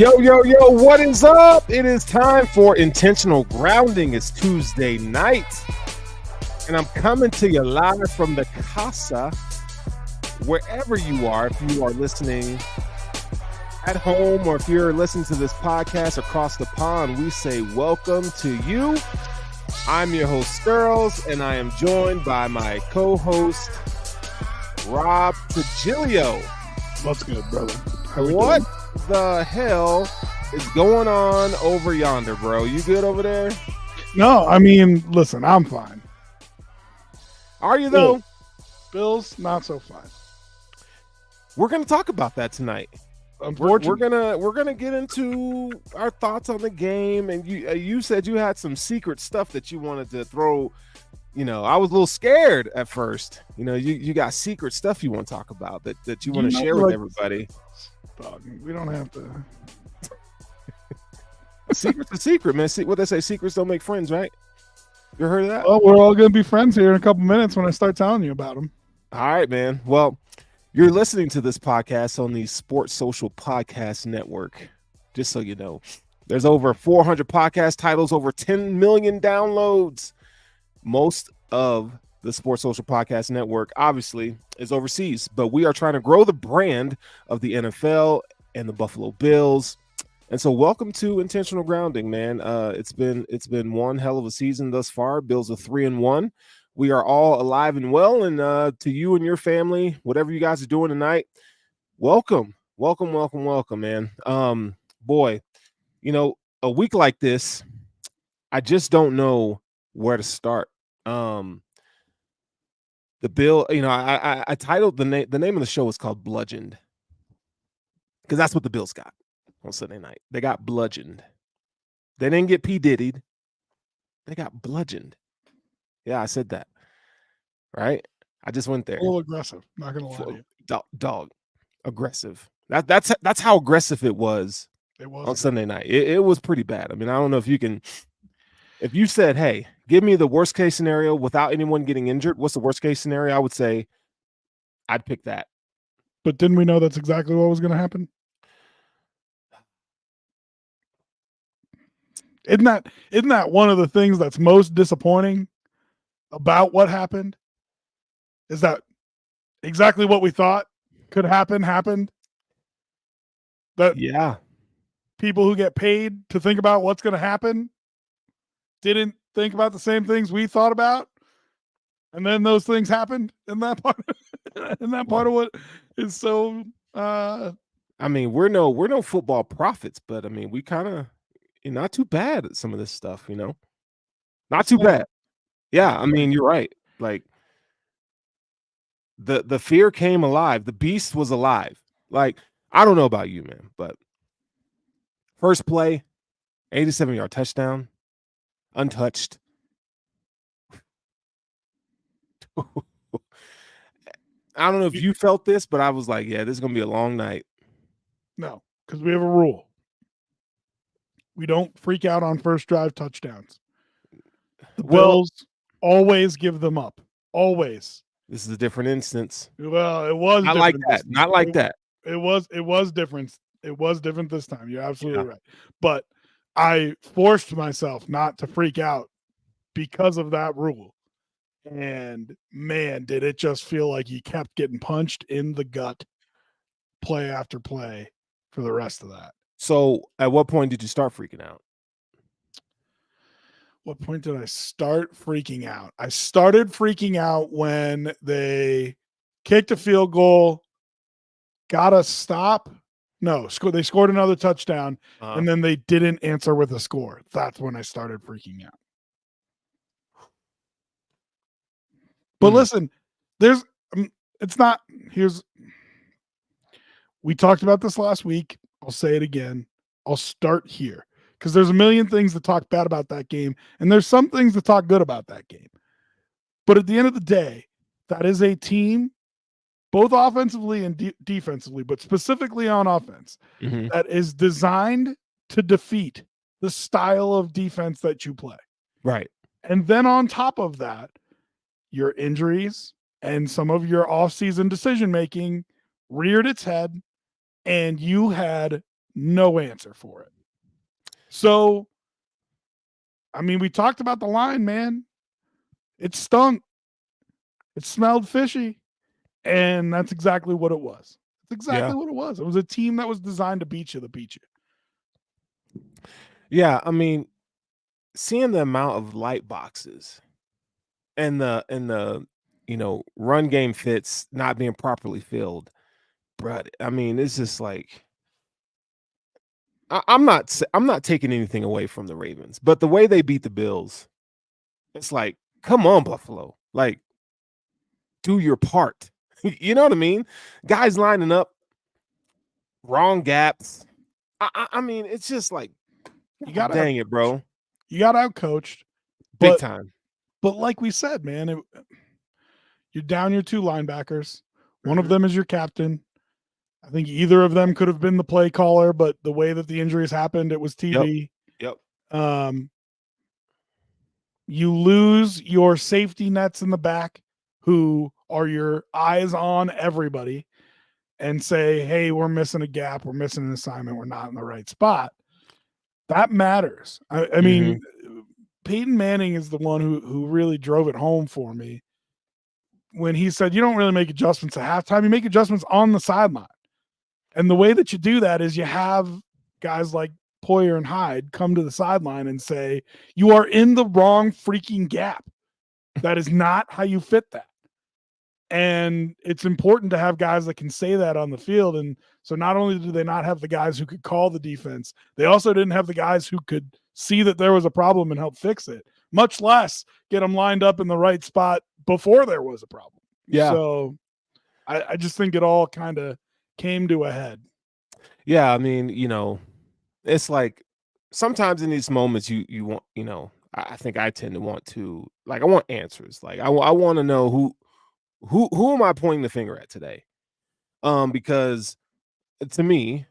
Yo, what is up? It is time for Intentional Grounding. It's Tuesday night, and I'm coming to you live from the casa, wherever you are. If you are listening at home or if you're listening to this podcast across the pond, we say welcome to you. I'm your host, Sterls, and I am joined by my co-host, Rob Tagilio. What's good, brother? What the hell is going on over yonder, bro? You good over there? No, I mean, listen, I'm fine. Are you though? Bills, not so fine. We're gonna talk about that tonight. Unfortunately, We're gonna get into our thoughts on the game, and you said you had some secret stuff that you wanted to throw. You know, I was a little scared at first. You know, you got secret stuff you want to talk about that you want to share with everybody. Dog, we don't have to. Secret's a secret, man. See what they say: secrets don't make friends, right? You ever heard of that? Well, we're all gonna be friends here in a couple minutes when I start telling you about them. All right, man. Well, you're listening to this podcast on the Sports Social Podcast Network. Just so you know, there's over 400 podcast titles, over 10 million downloads. Most of the Sports Social Podcast Network, obviously, is overseas, but we are trying to grow the brand of the NFL and the Buffalo Bills. And so welcome to Intentional Grounding, man. It's been one hell of a season thus far. Bills are 3-1. We are all alive and well, and to you and your family, whatever you guys are doing tonight, welcome, man. Boy, you know, a week like this, I just don't know where to start. The Bill, you know, I titled the name of the show is called Bludgeoned, because that's what the Bills got on Sunday night. They got bludgeoned. They didn't get P. Diddy'd. They got bludgeoned. Yeah, I said that. Right? I just went there. A little aggressive. Not gonna lie to you. Dog. Aggressive. That's how aggressive it was. It was on Sunday night. It was pretty bad. I mean, I don't know if you can. If you said, hey, give me the worst case scenario without anyone getting injured, what's the worst case scenario? I would say I'd pick that. But didn't we know that's exactly what was going to happen? Isn't that one of the things that's most disappointing about what happened? Is that exactly what we thought could happen happened? That people who get paid to think about what's going to happen didn't think about the same things we thought about, and then those things happened in that part. In that part of what is so. I mean, we're no football prophets, but I mean, we kind of not too bad at some of this stuff, you know. Not too bad. Yeah, I mean, you're right. Like the fear came alive. The beast was alive. Like, I don't know about you, man, but first play, 87-yard touchdown. Untouched. I don't know if you felt this, but I was like, yeah, this is going to be a long night. No, because we have a rule. We don't freak out on first drive touchdowns. The Bills always give them up. Always. This is a different instance. Well, it was not like that. Not like that. It was different. It was different this time. You're absolutely right. But I forced myself not to freak out because of that rule. And man, did it just feel like you kept getting punched in the gut play after play for the rest of that. So at what point did you start freaking out? What point did I start freaking out? I started freaking out when they kicked a field goal, got a stop. No, they scored another touchdown, and then they didn't answer with a score. That's when I started freaking out. But listen, we talked about this last week. I'll say it again. I'll start here because there's a million things to talk bad about that game, and there's some things to talk good about that game. But at the end of the day, that is a team, both offensively and defensively, but specifically on offense, that is designed to defeat the style of defense that you play. Right. And then on top of that, your injuries and some of your offseason decision-making reared its head, and you had No answer for it. So, I mean, we talked about the line, man. It stunk. It smelled fishy. And that's exactly what it was. It's exactly what it was. It was a team that was designed to beat you, Yeah, I mean, seeing the amount of light boxes and the run game fits not being properly filled, bruh. I mean, it's just like I'm not taking anything away from the Ravens, but the way they beat the Bills, it's like, come on, Buffalo, like do your part. You know what I mean? Guys lining up, wrong gaps. I mean, it's just like, you got dang it, bro, you got out coached, big time. But like we said, man, you're down your 2 linebackers. One of them is your captain. I think either of them could have been the play caller, but the way that the injuries happened, it was TV. Yep. You lose your safety nets in the back, who are your eyes on everybody, and say, hey, we're missing a gap, we're missing an assignment, we're not in the right spot. That matters. I mean, Peyton Manning is the one who really drove it home for me when he said, you don't really make adjustments at halftime, you make adjustments on the sideline. And the way that you do that is you have guys like Poyer and Hyde come to the sideline and say, you are in the wrong freaking gap. That is not how you fit that. And it's important to have guys that can say that on the field. And so not only do they not have the guys who could call the defense, they also didn't have the guys who could see that there was a problem and help fix it, much less get them lined up in the right spot before there was a problem. Yeah. So I just think it all kind of came to a head. Yeah, I mean, it's like sometimes in these moments you want, I think I tend to want to, like, I want answers. Like I want to know who am I pointing the finger at today? Because to me,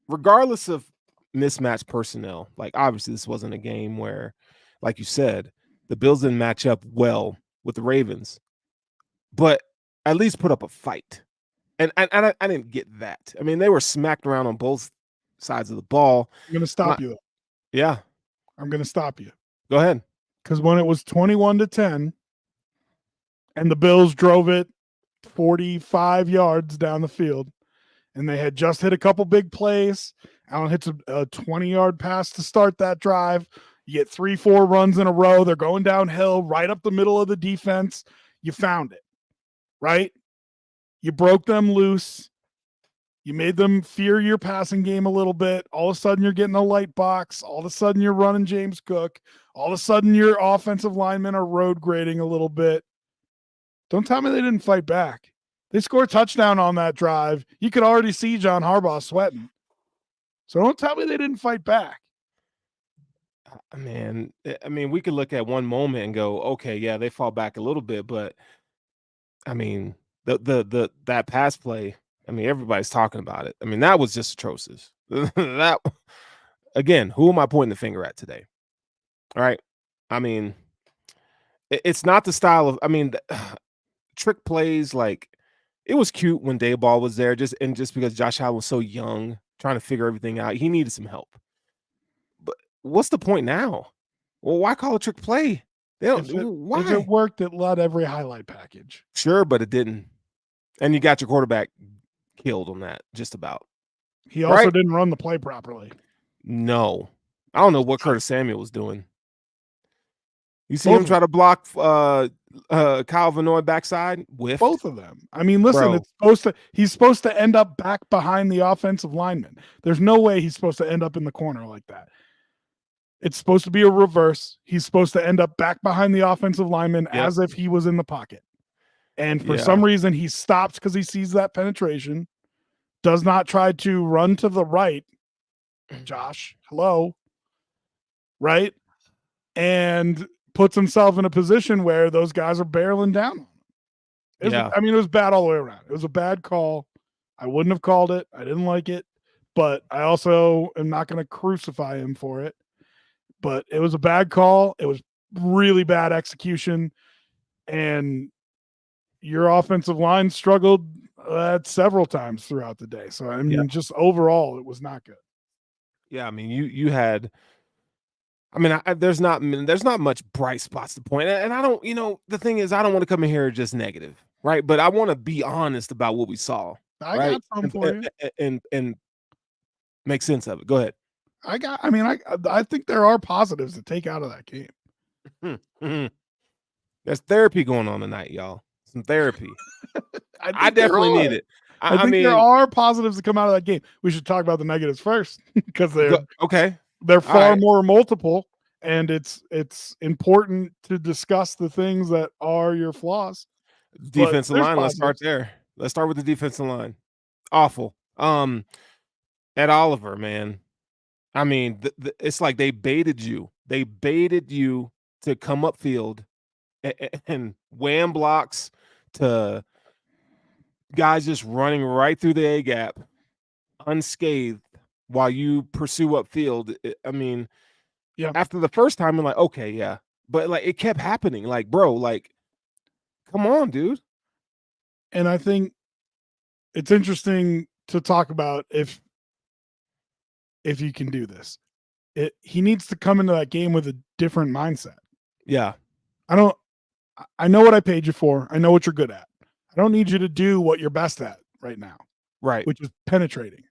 regardless of mismatched personnel, like obviously this wasn't a game where, like you said, the Bills didn't match up well with the Ravens, but at least put up a fight. And I didn't get that. I mean, they were smacked around on both sides of the ball. I'm going to stop you. Yeah. I'm going to stop you. Go ahead. Because when it was 21-10 and the Bills drove it 45 yards down the field and they had just hit a couple big plays, Allen hits a 20-yard pass to start that drive. You get 3-4 runs in a row. They're going downhill right up the middle of the defense. You found it, right? You broke them loose. You made them fear your passing game a little bit. All of a sudden, you're getting a light box. All of a sudden, you're running James Cook. All of a sudden, your offensive linemen are road grading a little bit. Don't tell me they didn't fight back. They scored a touchdown on that drive. You could already see John Harbaugh sweating. So don't tell me they didn't fight back. Man, I mean, we could look at one moment and go, okay, yeah, they fought back a little bit, but I mean, that pass play, I mean, everybody's talking about it. I mean, that was just atrocious. That, again, who am I pointing the finger at today? All right. I mean, it's not the style of, I mean, trick plays, like it was cute when Dayball was there, just because Josh Allen was so young, trying to figure everything out. He needed some help. But what's the point now? Well, why call a trick play? Why? If it worked, it led every highlight package. Sure, but it didn't. And you got your quarterback killed on that, just about. He also didn't run the play properly. No. I don't know what Curtis Samuel was doing. You see him try to block Kyle Vanoy backside? Whiffed. Both of them. I mean, listen, he's supposed to end up back behind the offensive lineman. There's no way he's supposed to end up in the corner like that. It's supposed to be a reverse. He's supposed to end up back behind the offensive lineman as if he was in the pocket. And for some reason, he stops because he sees that penetration, does not try to run to the right. Josh, hello. Right? And puts himself in a position where those guys are barreling down on him. I mean, it was bad all the way around. It was a bad call. I wouldn't have called it. I didn't like it. But I also am not going to crucify him for it. But it was a bad call. It was really bad execution. And your offensive line struggled several times throughout the day. So, I mean, just overall, it was not good. Yeah, I mean, you had. I mean, there's not much bright spots to point at, and I don't. The thing is, I don't want to come in here just negative, right? But I want to be honest about what we saw, I right? got some And for you. and make sense of it. Go ahead. I think there are positives to take out of that game. Mhm. There's therapy going on tonight, y'all. Some therapy. I I think there definitely need are. it. I I think there mean, are positives to come out of that game. We should talk about the negatives first because okay, they're all far right. more multiple, and it's important to discuss the things that are your flaws. But Defensive there's line. Let's start positives. there. Let's start with the defensive line. Awful. Ed Oliver, man. I mean, it's like they baited you. They baited you to come upfield and wham blocks to guys just running right through the A gap unscathed while you pursue upfield. I mean, Yeah, after the first time, I'm like, okay, yeah. But like it kept happening. Like, bro, like, come on, dude. and I think it's interesting to talk about if you can do this. He needs to come into that game with a different mindset. Yeah, I don't. I know what I paid you for. I know what you're good at. I don't need you to do what you're best at right now, right. which is penetrating.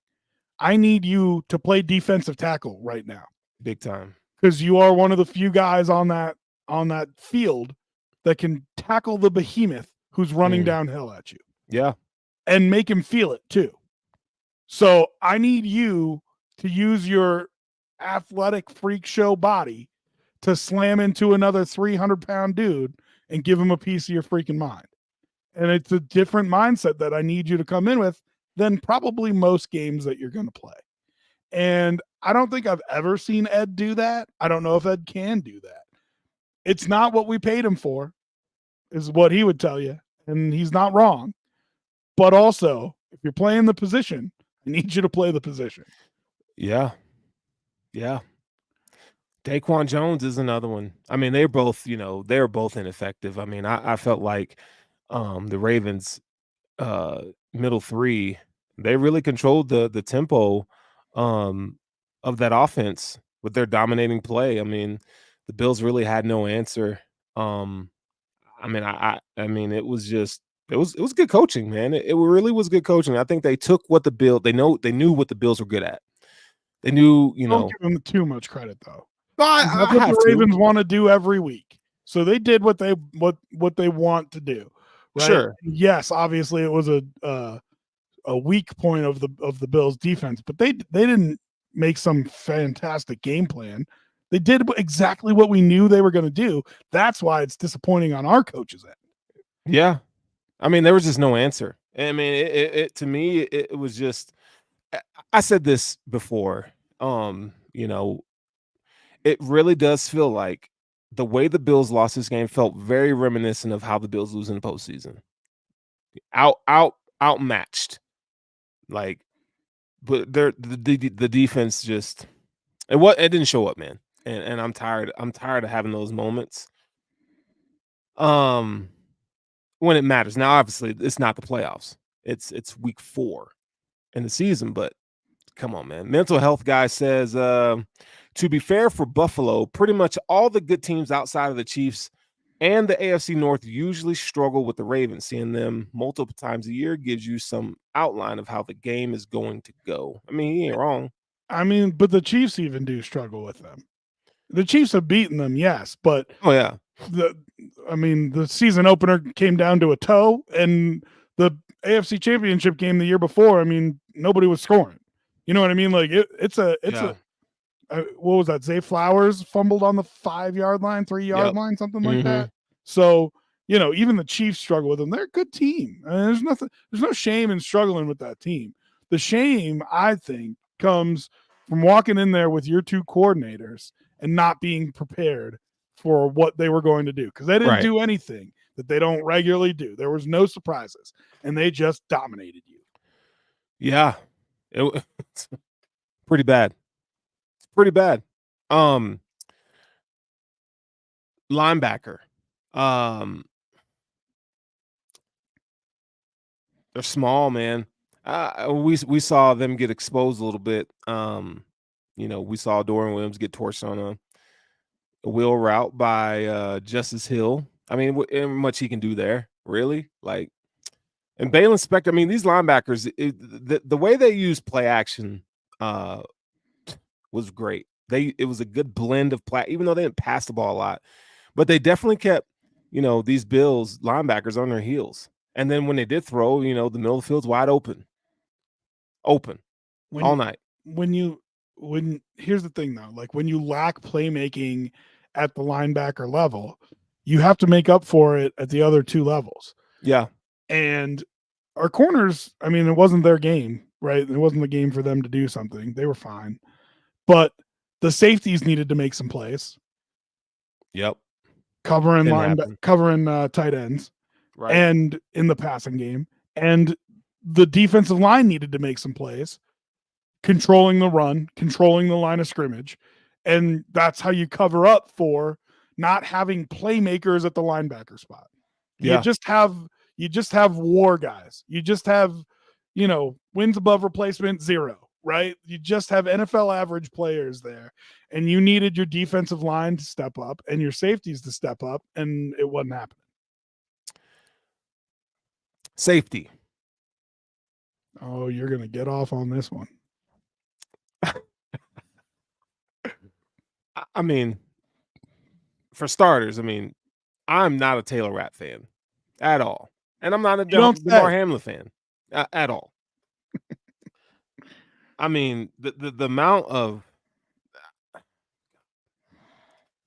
I need you to play defensive tackle right now Big time. because you are one of the few guys on that field that can tackle the behemoth who's running Mm, downhill at you yeah. and make him feel it too. So I need you to use your athletic freak show body to slam into another 300-pound dude and give him a piece of your freaking mind. And it's a different mindset that I need you to come in with than probably most games that you're going to play. And I don't think I've ever seen Ed do that. I don't know if Ed can do that. It's not what we paid him for, is what he would tell you. And he's not wrong. But also, if you're playing the position, I need you to play the position. Yeah. Yeah. Daquan Jones is another one. I mean, they're both ineffective. I mean, I felt like the Ravens uh middle three, they really controlled the tempo um of that offense with their dominating play. I mean, the Bills really had no answer. Um I mean it was good coaching, man. It really was good coaching. I think they took what they knew what the Bills were good at. They knew, Don't give them too much credit though. I That's what have the to. Ravens want to do every week. So they did what they want to do, right? Sure. Yes, obviously it was a weak point of the Bills defense, but they didn't make some fantastic game plan. They did exactly what we knew they were going to do. That's why it's disappointing on our coaches' end. Yeah. I mean, there was just no answer. I mean, to me, it was just. I said this before. You know, it really does feel like the way the Bills lost this game felt very reminiscent of how the Bills lose in the postseason. Outmatched. Like, but the defense just it didn't show up, man. And I'm tired. I'm tired of having those moments. Um, when it matters. Now, obviously, it's not the playoffs. It's week 4 in the season, but come on, man. Mental health guy says, to be fair for Buffalo, pretty much all the good teams outside of the Chiefs and the AFC North usually struggle with the Ravens. Seeing them multiple times a year gives you some outline of how the game is going to go. I mean, he ain't wrong. I mean, but the Chiefs even do struggle with them. The Chiefs have beaten them, yes, but Oh yeah, the the season opener came down to a toe, and the AFC Championship game the year before, nobody was scoring. You know what I mean? Like it's a yeah, what was that? Zay Flowers fumbled on the 5-yard line, 3-yard yep. line, something like Hmm. that. So even the Chiefs struggle with them. They're a good team. There's no shame in struggling with that team. The shame, I think, comes from walking in there with your two coordinators and not being prepared for what they were going to do because they didn't Right. do anything that they don't regularly do. There was no surprises, and they just dominated you. Yeah, it's pretty bad. It's pretty bad. Um, Linebacker. Um, they're small, man. We saw them get exposed a little bit. We saw Dorian Williams get torched on a wheel route by Justice Hill. I mean, ain't much he can do there, really. Like, and Balin Spector. I mean, these linebackers, the way they use play action was great. It was a good blend of play, even though they didn't pass the ball a lot, but they definitely kept these Bills linebackers on their heels. And then when they did throw, the middle of the field's wide open all night. Here's the thing though, like when you lack playmaking at the linebacker level, you have to make up for it at the other two levels. Yeah. And our corners, I mean, it wasn't their game, right? It wasn't the game for them to do something. They were fine. But the safeties needed to make some plays. Yep. Covering tight ends. Right. And in the passing game. And the defensive line needed to make some plays. Controlling the run, controlling the line of scrimmage. And that's how you cover up for not having playmakers at the linebacker spot. Yeah. You just have war guys. You just have, wins above replacement 0, right? You just have NFL average players there. And you needed your defensive line to step up and your safeties to step up, and it wasn't happening. Safety. Oh, you're going to get off on this one. I mean, for starters, I'm not a Taylor Rapp fan at all. And I'm not a DeMar Hamlin fan at all. I mean, the amount of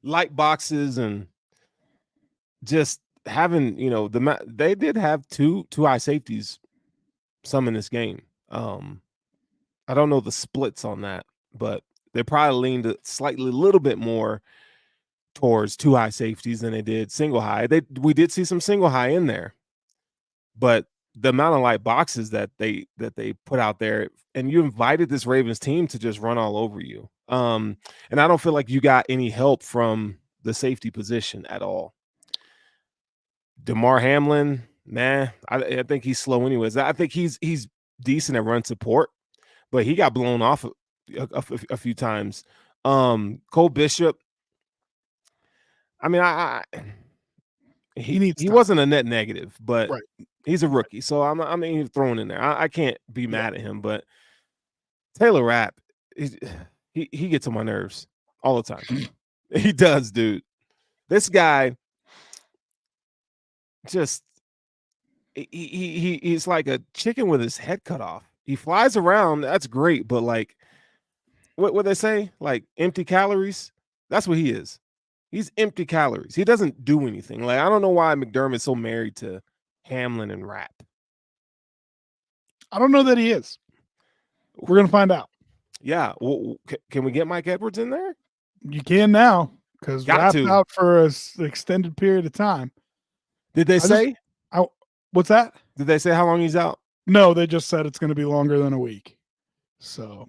light boxes and just having, they did have two high safeties some in this game. I don't know the splits on that, but they probably leaned a little bit more towards 2 high safeties than they did single high. We did see some single high in there, but the amount of light boxes that they put out there, and you invited this Ravens team to just run all over you. And I don't feel like you got any help from the safety position at all. DeMar Hamlin, I think he's slow anyways. I think he's decent at run support, but he got blown off a few times. Cole Bishop, I mean, he wasn't a net negative, but right. He's a rookie, so I'm even throwing in there. I can't be mad at him, but Taylor Rapp, he gets on my nerves all the time. He does, dude. This guy just he's like a chicken with his head cut off. He flies around, that's great, but like what they say, like empty calories. That's what he is. He's empty calories. He doesn't do anything. Like, I don't know why McDermott's so married to Hamlin and Rapp. I don't know that he is. We're going to find out. Yeah. Well, can we get Mike Edwards in there? You can now, because Rapp's out for an extended period of time. Did they say? What's that? Did they say how long he's out? No, they just said it's going to be longer than a week. So,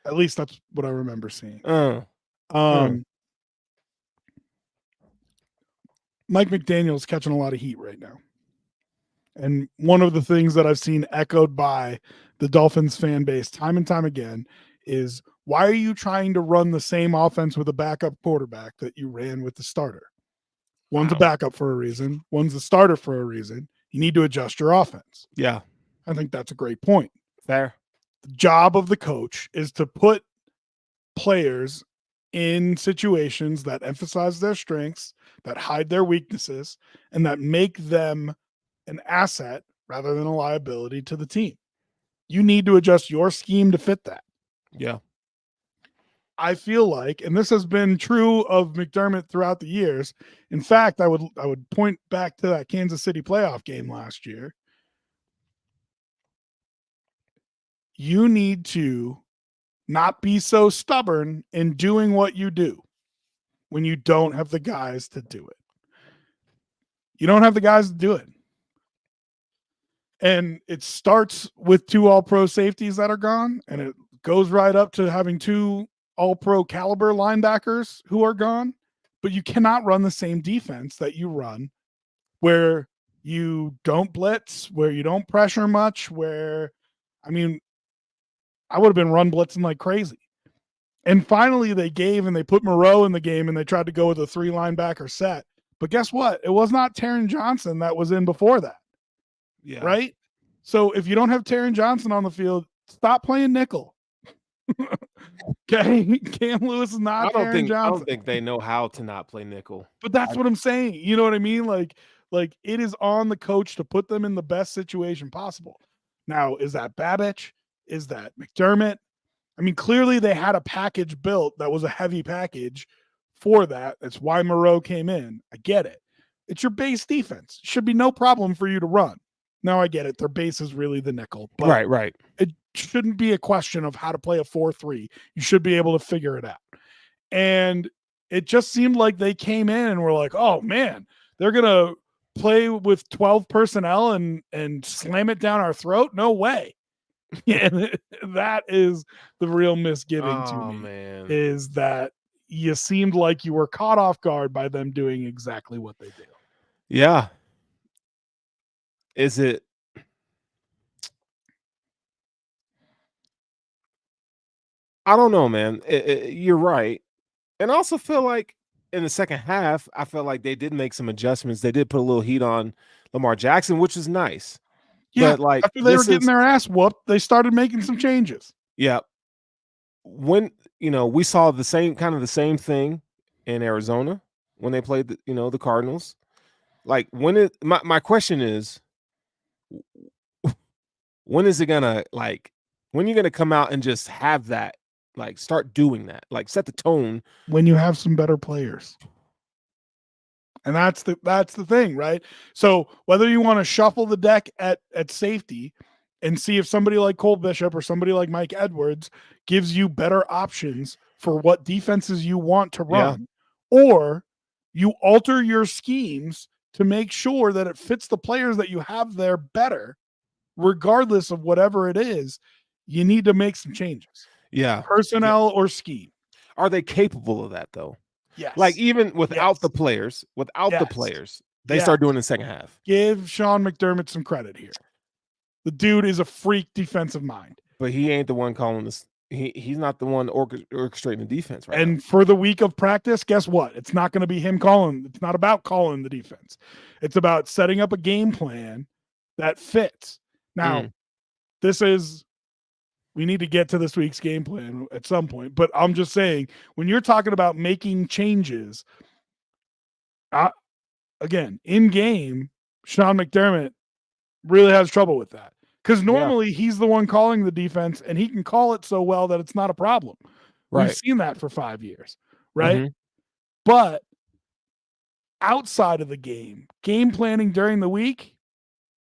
at least that's what I remember seeing. Mike McDaniel's catching a lot of heat right now. And one of the things that I've seen echoed by the Dolphins fan base time and time again is, why are you trying to run the same offense with a backup quarterback that you ran with the starter? One's a backup for a reason. One's the starter for a reason. You need to adjust your offense. Yeah. I think that's a great point. Fair. The job of the coach is to put players in situations that emphasize their strengths, that hide their weaknesses, and that make them an asset rather than a liability to the team. You need to adjust your scheme to fit that. Yeah. I feel like, and this has been true of McDermott throughout the years. In fact, I would point back to that Kansas City playoff game last year. You need to not be so stubborn in doing what you do when you don't have the guys to do it. You don't have the guys to do it. And it starts with 2 all-pro safeties that are gone, and it goes right up to having 2 all-pro caliber linebackers who are gone. But you cannot run the same defense that you run where you don't blitz, where you don't pressure much, I would have been run blitzing like crazy. And finally, they gave and they put Moreau in the game and they tried to go with a 3 linebacker set. But guess what? It was not Taron Johnson that was in before that. Yeah. Right? So if you don't have Taron Johnson on the field, stop playing nickel. Okay? Cam Lewis is not Taron Johnson. I don't think they know how to not play nickel. But that's what I'm saying. You know what I mean? Like it is on the coach to put them in the best situation possible. Now, is that Babich? Is that McDermott? I mean, clearly they had a package built that was a heavy package for that. That's why Moreau came in. I get it. It's your base defense. Should be no problem for you to run. Now I get it. Their base is really the nickel. But right. It shouldn't be a question of how to play a 4-3. You should be able to figure it out. And it just seemed like they came in and were like, oh man, they're going to play with 12 personnel and slam it down our throat. No way. And that is the real misgiving to me, man. is that you seemed like you were caught off guard by them doing exactly what they do. Yeah. Is it? I don't know, man. You're right. And I also feel like in the second half, I felt like they did make some adjustments. They did put a little heat on Lamar Jackson, which is nice. Yeah, but like after they were getting their ass whooped, they started making some changes. Yeah. When we saw the same thing in Arizona when they played the Cardinals. Like my question is, when is it gonna when you're gonna come out and just have that, start doing that, set the tone when you have some better players. And that's the thing, right? So whether you want to shuffle the deck at safety and see if somebody like Cole Bishop or somebody like Mike Edwards gives you better options for what defenses you want to run, or you alter your schemes to make sure that it fits the players that you have there better, regardless of whatever it is, you need to make some changes. Yeah. Personnel or scheme. Are they capable of that though? Yes. Like even without the players, they start doing the second half. Give Sean McDermott some credit here. The dude is a freak defensive mind. But he ain't the one calling this. He's not the one orchestrating the defense right now. And for the week of practice, guess what? It's not going to be him calling. It's not about calling the defense. It's about setting up a game plan that fits. Now, we need to get to this week's game plan at some point, but I'm just saying, when you're talking about making changes, again, in game, Sean McDermott really has trouble with that, because normally he's the one calling the defense and he can call it so well that it's not a problem. Right. We've seen that for 5 years, right? Mm-hmm. But outside of the game planning during the week,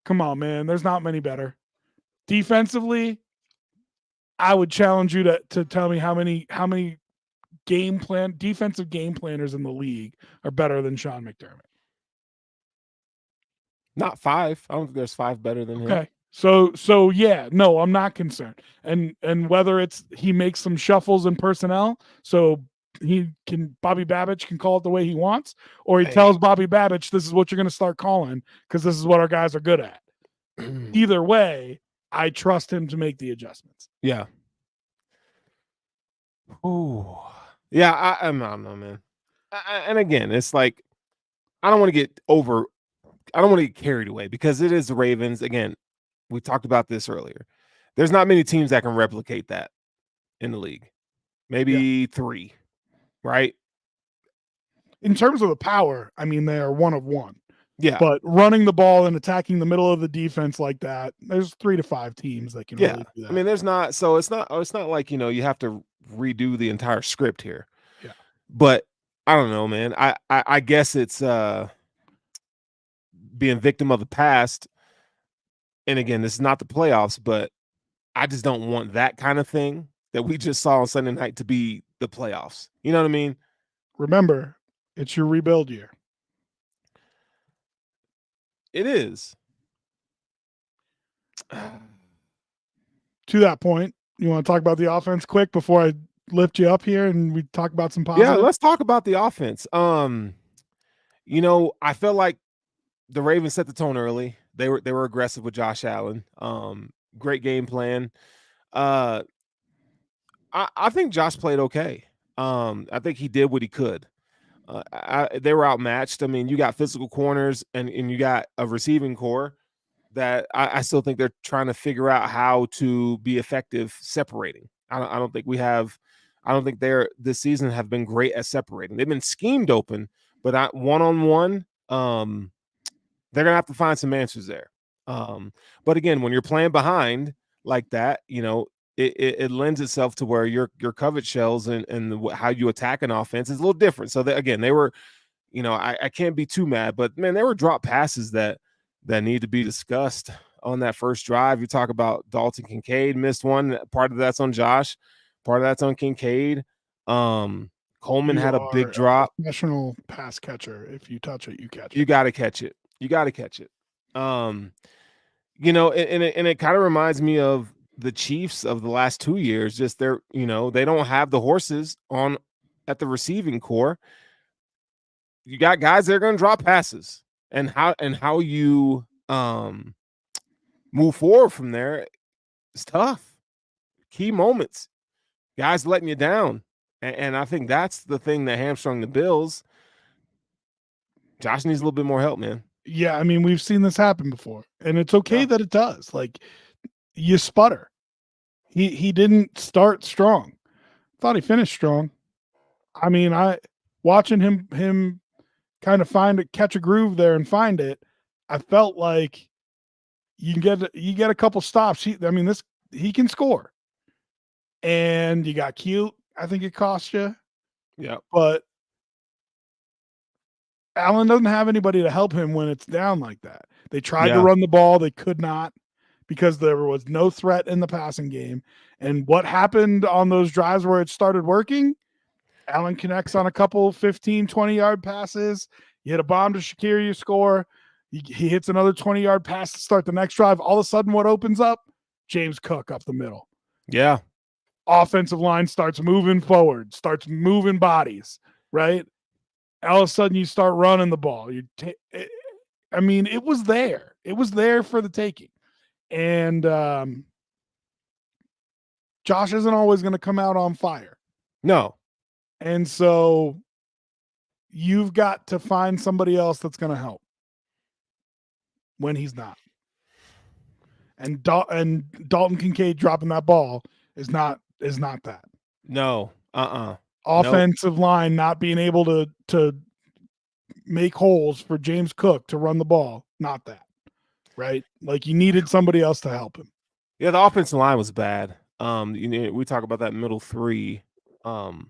come on, man, there's not many better. Defensively, I would challenge you to tell me how many defensive game planners in the league are better than Sean McDermott. Not 5. I don't think there's 5 better than him. Okay. So yeah, no, I'm not concerned. And whether it's he makes some shuffles in personnel, so Bobby Babich can call it the way he wants, or he tells Bobby Babich, this is what you're going to start calling because this is what our guys are good at. Either way, I trust him to make the adjustments. Yeah. Ooh. Yeah, I don't know, man. And again, it's like, I don't want to get carried away because it is the Ravens. Again, we talked about this earlier. There's not many teams that can replicate that in the league. Maybe 3, right? In terms of the power, I mean, they are one of one. Yeah. But running the ball and attacking the middle of the defense like that, there's 3 to 5 teams that can really do that. I mean, there's not, so it's not like, you have to redo the entire script here. Yeah. But I don't know, man. I guess it's being victim of the past. And again, this is not the playoffs, but I just don't want that kind of thing that we just saw on Sunday night to be the playoffs. You know what I mean? Remember, it's your rebuild year. It is. To that point, you want to talk about the offense quick before I lift you up here and we talk about some positive? Yeah, let's talk about the offense. I feel like the Ravens set the tone early. They were aggressive with Josh Allen. Great game plan. I think Josh played okay. I think he did what he could. They were outmatched. I mean, you got physical corners and you got a receiving core that I still think they're trying to figure out how to be effective separating. I don't think we have. I don't think they're this season have been great at separating. They've been schemed open, but one on one, they're gonna have to find some answers there. But again, when you're playing behind like that, it lends itself to where your coverage shells and how you attack an offense is a little different. So again, they were, I can't be too mad, but man, there were drop passes that need to be discussed on that first drive. You talk about Dalton Kincaid missed one. Part of that's on Josh. Part of that's on Kincaid. Coleman You had a are big drop. a professional pass catcher. If you touch it, you catch it. You got to catch it. You got to catch it. And it kind of reminds me of the Chiefs of the last 2 years. Just they don't have the horses on at the receiving core. You got guys that are going to drop passes, and how you move forward from there is tough. Key moments, guys letting you down, and I think that's the thing that hamstrung the Bills. Josh needs a little bit more help, man. Yeah, I mean, we've seen this happen before, and it's okay that it does. Like, you sputter. He didn't start strong. Thought he finished strong. I mean, watching him kind of catch a groove there and find it. I felt like you get a couple stops. He can score, and you got cute. I think it cost you. Yeah, but Allen doesn't have anybody to help him when it's down like that. They tried to run the ball, they could not because there was no threat in the passing game. And what happened on those drives where it started working? Allen connects on a couple 15, 20-yard passes. You hit a bomb to Shakir, you score. He hits another 20-yard pass to start the next drive. All of a sudden, what opens up? James Cook up the middle. Yeah. Offensive line starts moving forward, starts moving bodies, right? All of a sudden, you start running the ball. I mean, it was there. It was there for the taking. And Josh isn't always going to come out on fire. No. And so you've got to find somebody else that's going to help when he's not. And Dalton Kincaid dropping that ball is not that. No. Offensive line not being able to make holes for James Cook to run the ball, not that. Right? Like, you needed somebody else to help him. Yeah, the offensive line was bad. We talk about that middle three of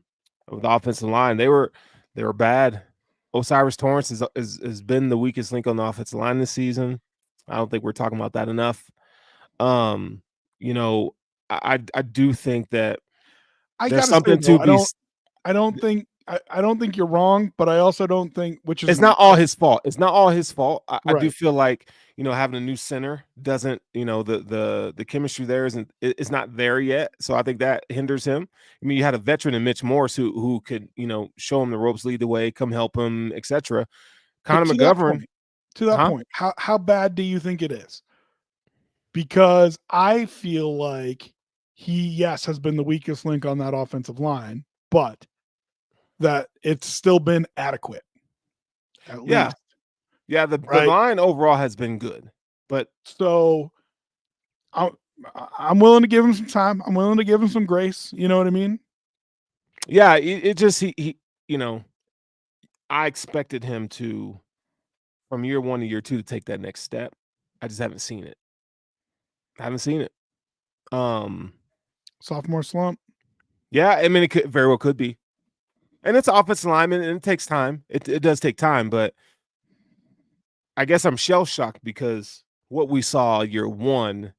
the offensive line. They were bad. Osiris Torrance has been the weakest link on the offensive line this season. I don't think we're talking about that enough. I do think that there's something to be. I don't think you're wrong, but I also don't think it's not all his fault. It's not all his fault. I do feel like having a new center doesn't the chemistry there it's not there yet. So I think that hinders him. I mean, you had a veteran in Mitch Morse who could show him the ropes, lead the way, come help him, etc. Connor McGovern. To that point, how bad do you think it is? Because I feel like he has been the weakest link on that offensive line, but that it's still been adequate. At least. Yeah, the line overall has been good. But so I'm willing to give him some time. I'm willing to give him some grace. You know what I mean? Yeah, it just he I expected him to, from year 1 to year 2, to take that next step. I just haven't seen it. Sophomore slump. Yeah, I mean, it very well could be. And it's offensive lineman, and it takes time. It does take time, but I guess I'm shell-shocked because what we saw year 1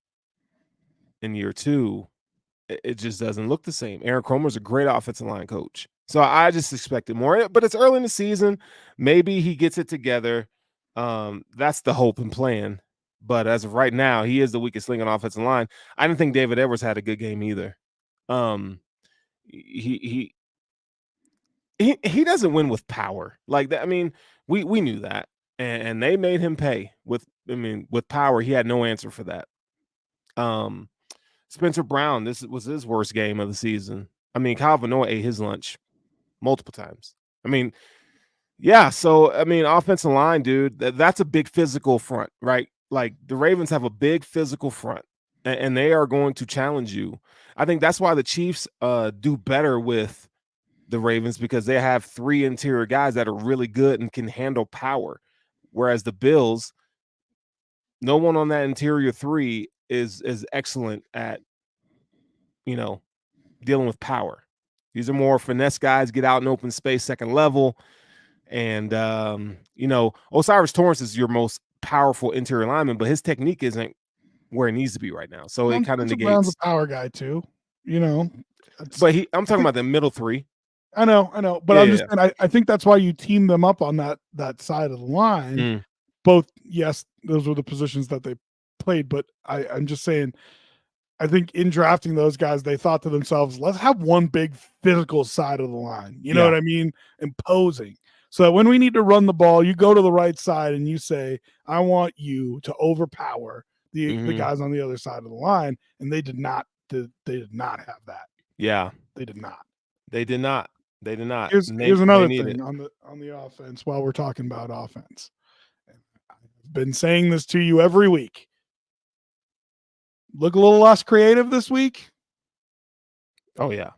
and year 2, it just doesn't look the same. Aaron Cromer's a great offensive line coach. So I just expected more, but it's early in the season. Maybe he gets it together. That's the hope and plan. But as of right now, he is the weakest link on offensive line. I didn't think David Edwards had a good game either. He doesn't win with power like that. I mean, we knew that, and they made him pay with power. He had no answer for that. Spencer Brown, this was his worst game of the season. I mean, Kyle Van Noy ate his lunch multiple times. I mean, yeah. So, I mean, offensive line, dude, that's a big physical front, right? Like the Ravens have a big physical front, and they are going to challenge you. I think that's why the Chiefs do better with the Ravens, because they have 3 interior guys that are really good and can handle power. Whereas the Bills, no one on that interior 3 is excellent at, dealing with power. These are more finesse guys, get out in open space, second level. And, Osiris Torrance is your most powerful interior lineman, but his technique isn't where it needs to be right now. So it kind of Spencer Brown's negates. a power guy too, But I'm talking about the middle 3. I know, but I'm just saying, I think that's why you team them up on that side of the line. Both, yes, those were the positions that they played, but I'm just saying, I think in drafting those guys, they thought to themselves, let's have one big physical side of the line. You know what I mean? Imposing. So that when we need to run the ball, you go to the right side and you say, I want you to overpower the guys on the other side of the line. And they did not have that. Yeah. They did not. They did not. They did not. Here's another thing on the offense while we're talking about offense. I've been saying this to you every week. Look a little less creative this week. Oh, yeah.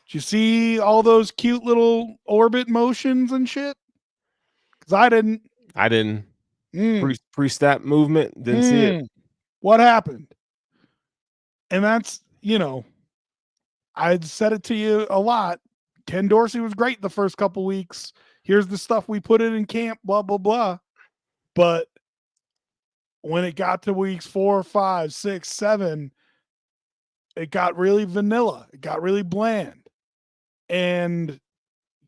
Did you see all those cute little orbit motions and shit? Because I didn't. Pre-step movement, didn't see it. What happened? And that's, I'd said it to you a lot. Ken Dorsey was great the first couple weeks. Here's the stuff we put in camp, blah, blah, blah. But when it got to weeks 4, 5, 6, 7, it got really vanilla. It got really bland. And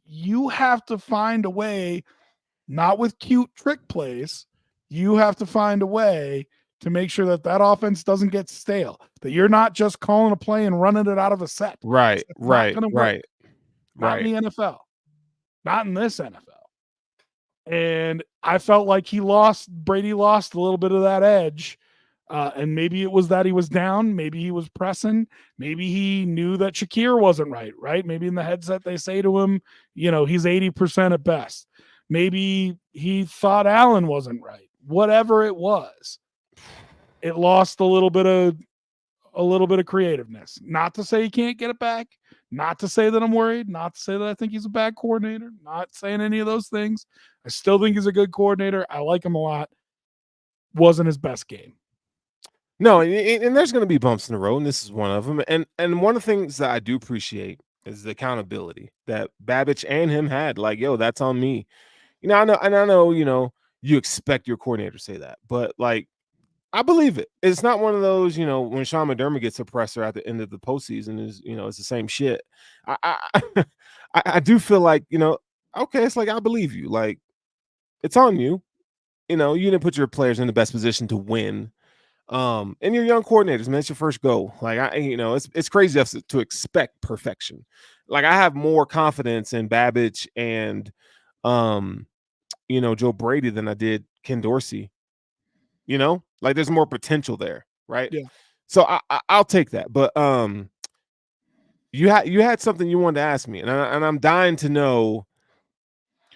you have to find a way, not with cute trick plays, you have to find a way to make sure that offense doesn't get stale, that you're not just calling a play and running it out of a set. Right. Not in the NFL. Not in this NFL. And I felt like Brady lost a little bit of that edge. And maybe it was that he was down. Maybe he was pressing. Maybe he knew that Shakir wasn't right? Maybe in the headset they say to him, he's 80% at best. Maybe he thought Allen wasn't right. Whatever it was, it lost a little bit of creativeness. Not to say he can't get it back. Not to say that I'm worried. Not to say that I think he's a bad coordinator. Not saying any of those things. I still think he's a good coordinator. I like him a lot. Wasn't his best game. No, and there's going to be bumps in the road, and this is one of them. And one of the things that I do appreciate is the accountability that Babich and him had. Like, yo, that's on me. I know, you expect your coordinator to say that, but like, I believe it. It's not one of those, when Sean McDermott gets a presser at the end of the postseason is, it's the same shit. I do feel like, okay, it's like, I believe you. Like, it's on you. You didn't put your players in the best position to win. And you're young coordinators, man. It's your first go. Like, it's crazy to expect perfection. Like, I have more confidence in Babich and, Joe Brady than I did Ken Dorsey. Like there's more potential there, right? Yeah. So I'll take that. But you had something you wanted to ask me, and I'm dying to know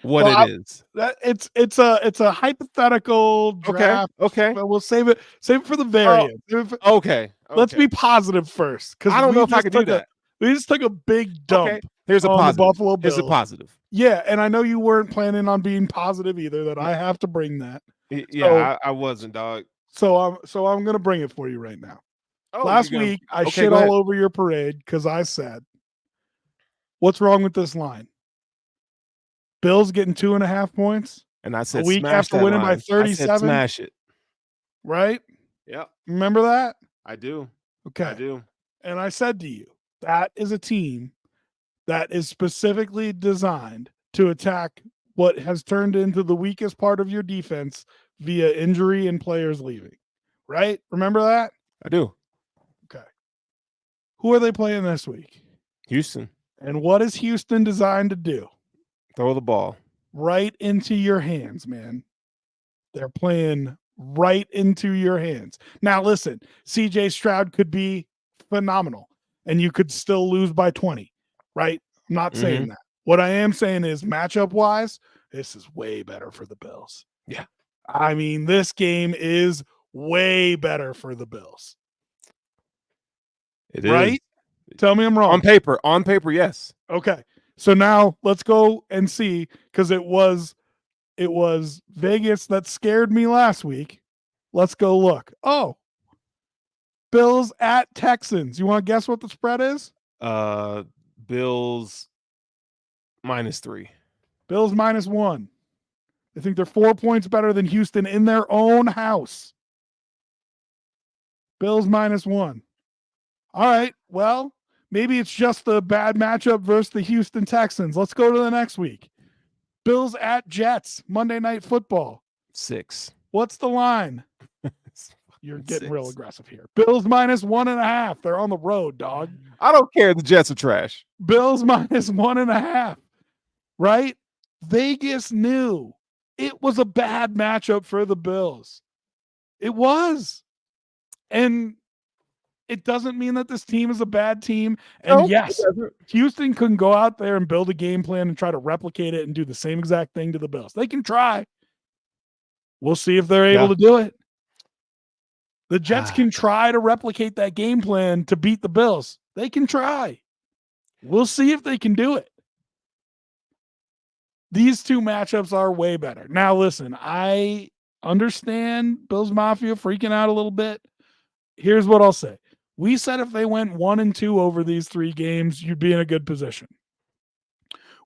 what it is. It's a hypothetical draft. Okay. But we'll save it for the very end. Okay. Let's be positive first, because I don't know if I can do that. We just took a big dump. Okay. Here's a on positive. The Buffalo Bills. Here's a positive. Yeah, and I know you weren't planning on being positive either. That I have to bring that. Yeah, I wasn't, dog. So I'm gonna bring it for you right now. Oh, Last week I shit all over your parade because I said, "What's wrong with this line? Bills getting 2.5 points, and I said a week after winning by 37. I said, smash it, right? Yeah, remember that? I do. Okay, I do. And I said to you, that is a team that is specifically designed to attack what has turned into the weakest part of your defense via injury and players leaving, right? Remember that? I do. Okay. Who are they playing this week? Houston. And what is Houston designed to do? Throw the ball right into your hands, man. They're playing right into your hands. Now, listen, CJ Stroud could be phenomenal, and you could still lose by 20, right? I'm not saying Mhm. that. What I am saying is matchup wise, this is way better for the Bills. Yeah. I mean, this game is way better for the Bills. It right? is. Tell me I'm wrong. On paper, yes. Okay. So now let's go and see, because it was Vegas that scared me last week. Let's go look. Oh, Bills at Texans. You want to guess what the spread is? Bills -3. Bills -1. I think they're 4 points better than Houston in their own house. Bills -1. All right. Well, maybe it's just a bad matchup versus the Houston Texans. Let's go to the next week. Bills at Jets, Monday Night Football. 6. What's the line? You're getting real aggressive here. Bills -1.5. They're on the road, dog. I don't care. The Jets are trash. Bills -1.5. Right? Vegas knew it was a bad matchup for the Bills. It was. And it doesn't mean that this team is a bad team. And yes, Houston can go out there and build a game plan and try to replicate it and do the same exact thing to the Bills. They can try. We'll see if they're able to do it. The Jets can try to replicate that game plan to beat the Bills. They can try. We'll see if they can do it. These two matchups are way better. Now, listen, I understand Bills Mafia freaking out a little bit. Here's what I'll say. We said if they went 1-2 over these 3 games, you'd be in a good position.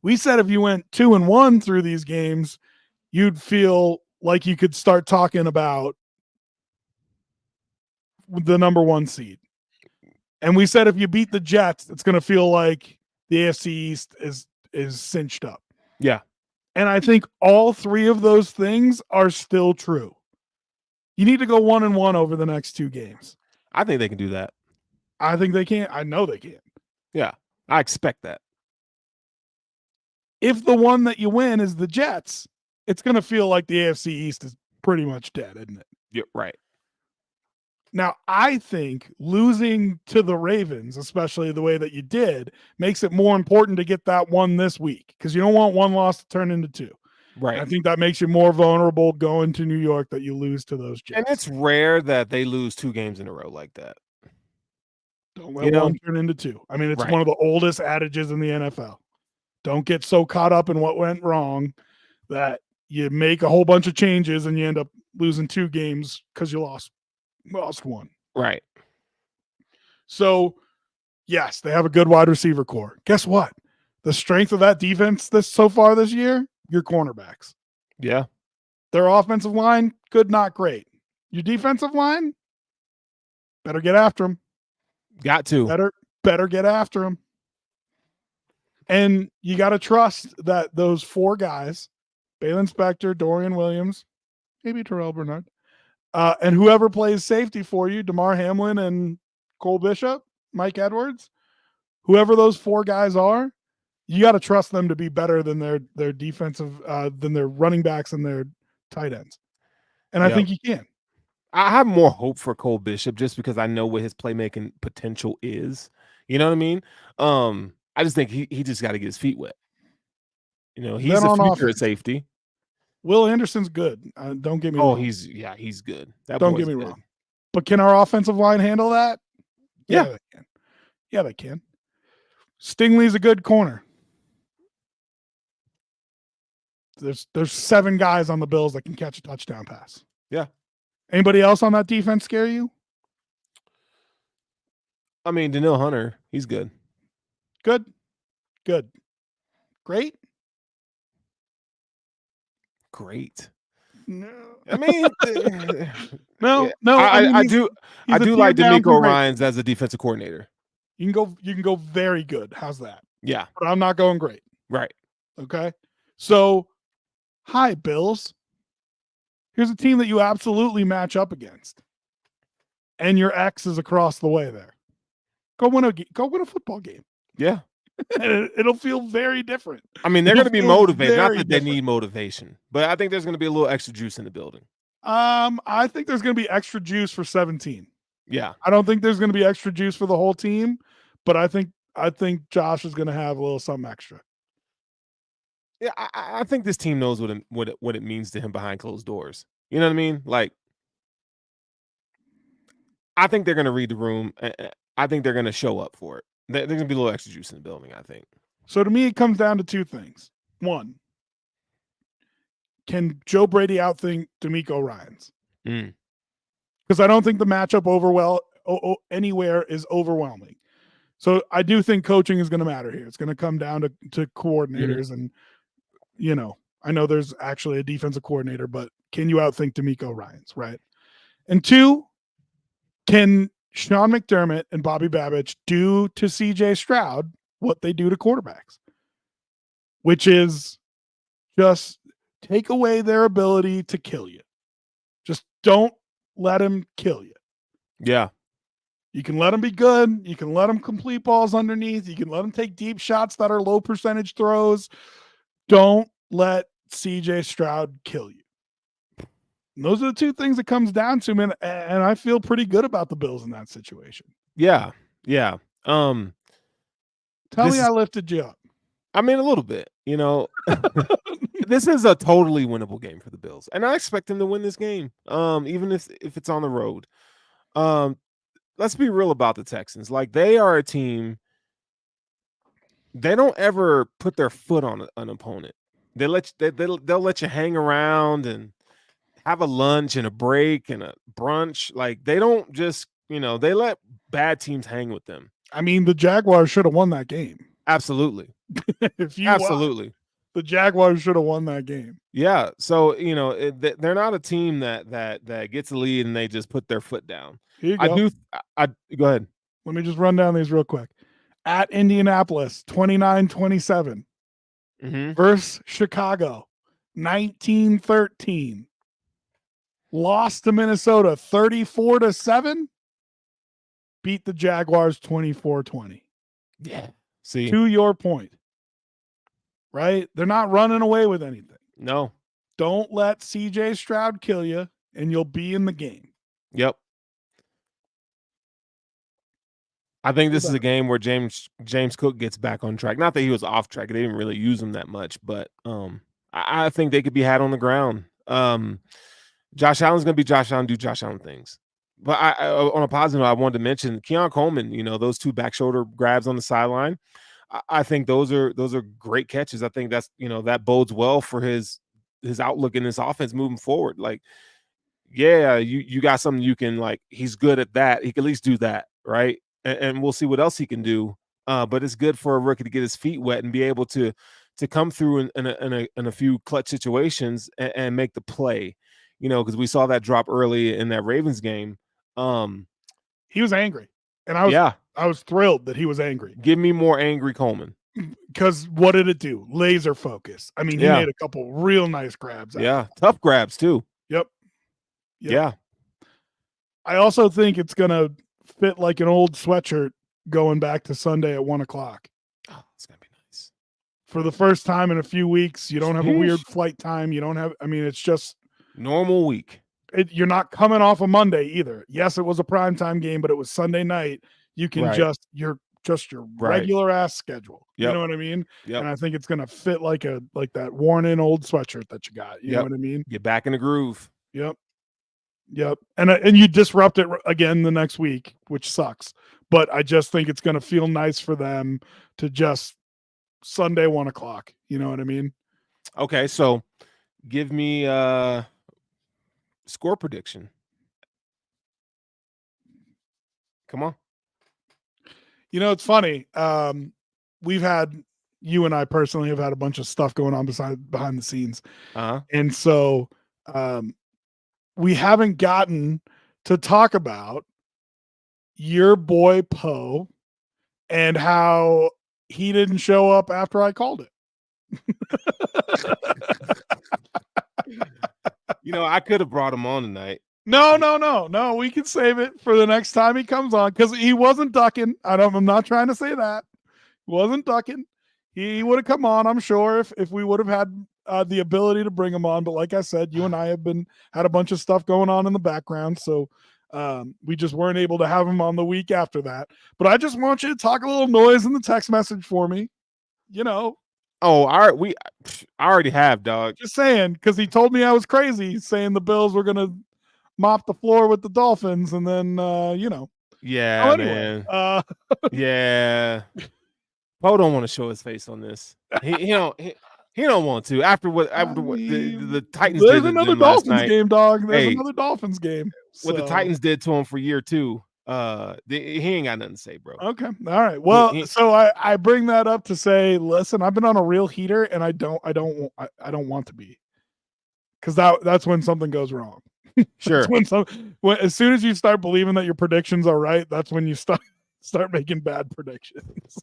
We said if you went 2-1 through these games, you'd feel like you could start talking about the number 1 seed. And we said if you beat the Jets, it's going to feel like the AFC East is cinched up. Yeah. And I think all 3 of those things are still true. You need to go 1-1 over the next 2 games. I think they can do that. I think they can. I know they can. Yeah. I expect that. If the one that you win is the Jets, it's going to feel like the AFC East is pretty much dead, isn't it? Yeah, right. Now, I think losing to the Ravens, especially the way that you did, makes it more important to get that one this week, because you don't want one loss to turn into 2. Right. I think that makes you more vulnerable going to New York that you lose to those Jets. And it's rare that they lose 2 games in a row like that. Don't let one turn into 2. I mean, it's one of the oldest adages in the NFL. Don't get so caught up in what went wrong that you make a whole bunch of changes and you end up losing 2 games because you lost 1. Right. So, yes, they have a good wide receiver core. Guess what? The strength of that defense so far this year, your cornerbacks. Yeah. Their offensive line, good, not great. Your defensive line, better get after them. Got to. Better get after them. And you got to trust that those 4 guys, Balin Spector, Dorian Williams, maybe Terrell Bernard, and whoever plays safety for you, DeMar Hamlin and Cole Bishop, Mike Edwards, whoever those 4 guys are, you got to trust them to be better than their defensive, than their running backs and their tight ends. And I think you can. I have more hope for Cole Bishop just because I know what his playmaking potential is. You know what I mean? I just think he just got to get his feet wet. You know, he's the future at safety. Will Anderson's good. Don't get me wrong. He's good. Don't get me wrong. But can our offensive line handle that? Yeah, they can. Yeah, they can. Stingley's a good corner. There's 7 guys on the Bills that can catch a touchdown pass. Yeah. Anybody else on that defense scare you? I mean, Danielle Hunter, he's good. Good. Great. No. I mean, no. I do like D'Amico Ryans as a defensive coordinator. You can go very good. How's that? Yeah. But I'm not going great. Right. Okay. So, hi, Bills. Here's a team that you absolutely match up against. And your ex is across the way there. Go win a football game. Yeah. It'll feel very different. I mean, they're going to be motivated. Not that they need motivation, but I think there's going to be a little extra juice in the building. I think there's going to be extra juice for 17. Yeah. I don't think there's going to be extra juice for the whole team, but I think Josh is going to have a little something extra. Yeah, I think this team knows what it means to him behind closed doors. You know what I mean? Like, I think they're going to read the room. I think they're going to show up for it. There's going to be a little extra juice in the building, I think. So to me, it comes down to two things. One, can Joe Brady outthink D'Amico Ryans? Because I don't think the matchup anywhere is overwhelming. So I do think coaching is going to matter here. It's going to come down to coordinators. And, I know there's actually a defensive coordinator, but can you outthink D'Amico Ryans, right? And two, can Sean McDermott and Bobby Babich do to CJ Stroud what they do to quarterbacks, which is just take away their ability to kill you. Just don't let him kill you. Yeah. You can let him be good. You can let him complete balls underneath. You can let him take deep shots that are low percentage throws. Don't let CJ Stroud kill you. And those are the two things it comes down to, man. And I feel pretty good about the Bills in that situation. Yeah. Yeah. Tell me I lifted you up. I mean, a little bit, This is a totally winnable game for the Bills. And I expect them to win this game. Even if it's on the road. Let's be real about the Texans. Like, they are a team. They don't ever put their foot on an opponent. They'll let you hang around and have a lunch and a break and a brunch. Like, they don't just, they let bad teams hang with them. I mean, the Jaguars should have won that game. Absolutely. Absolutely. Watch, the Jaguars should have won that game. Yeah. So, they're not a team that gets a lead and they just put their foot down. Here you go. Go ahead. Let me just run down these real quick. At Indianapolis, 29-27. Versus Chicago, 19-13. Lost to Minnesota, 34-7. Beat the Jaguars 24-20. Yeah. See, to your point, right? They're not running away with anything. No. Don't let CJ Stroud kill you, and you'll be in the game. Yep. I think this is a game where James Cook gets back on track. Not that he was off track; they didn't really use him that much, but I think they could be had on the ground. Josh Allen's going to be Josh Allen, do Josh Allen things. But on a positive note, I wanted to mention Keon Coleman. Those two back shoulder grabs on the sideline. I think those are great catches. I think that's that bodes well for his outlook in this offense moving forward. Like, yeah, you got something you can, like, he's good at that. He can at least do that, right? And we'll see what else he can do. But it's good for a rookie to get his feet wet and be able to come through in a few clutch situations and make the play. Because we saw that drop early in that Ravens game. He was angry, and I was thrilled that he was angry. Give me more angry Coleman. Because what did it do? Laser focus. I mean, he made a couple real nice grabs. Yeah, tough grabs too. Yep. Yeah. I also think it's gonna fit like an old sweatshirt going back to Sunday at 1:00. Oh, it's gonna be nice. For the first time in a few weeks, you don't have a weird flight time. You don't have. I mean, it's just normal week. You're not coming off a Monday either. Yes, it was a primetime game, but it was Sunday night. You can your regular ass schedule. Yep. You know what I mean? Yep. And I think it's gonna fit like that worn in old sweatshirt that you got. You know what I mean? Get back in the groove. Yep. And you disrupt it again the next week, which sucks. But I just think it's gonna feel nice for them to just Sunday 1:00. You know what I mean? Okay, so give me score prediction. Come on. It's funny. You and I personally have had a bunch of stuff going on behind the scenes. And so we haven't gotten to talk about your boy Poe and how he didn't show up after I called it. I could have brought him on tonight. No. We can save it for the next time he comes on because he wasn't ducking. I'm not trying to say that. He wasn't ducking. He would have come on, I'm sure, if we would have had the ability to bring him on. But like I said, you and I had a bunch of stuff going on in the background. So We just weren't able to have him on the week after that. But I just want you to talk a little noise in the text message for me. You know. Oh, I already have, dog. Just saying, because he told me I was crazy, saying the Bills were gonna mop the floor with the Dolphins, and then Yeah, Oh, anyway, man. Yeah. Poe don't want to show his face on this. He don't want to. After what the Titans there's did to another them last Dolphins night. game, dog. There's Hey, another Dolphins game. what the So, Titans did to him for year 2, he ain't got nothing to say, bro. okay, all right. Well, He- so I bring that up to say, listen, I've been on a real heater, and I don't want to be, because that's when something goes wrong. Sure. When as soon as you start believing that your predictions are right, that's when you start making bad predictions.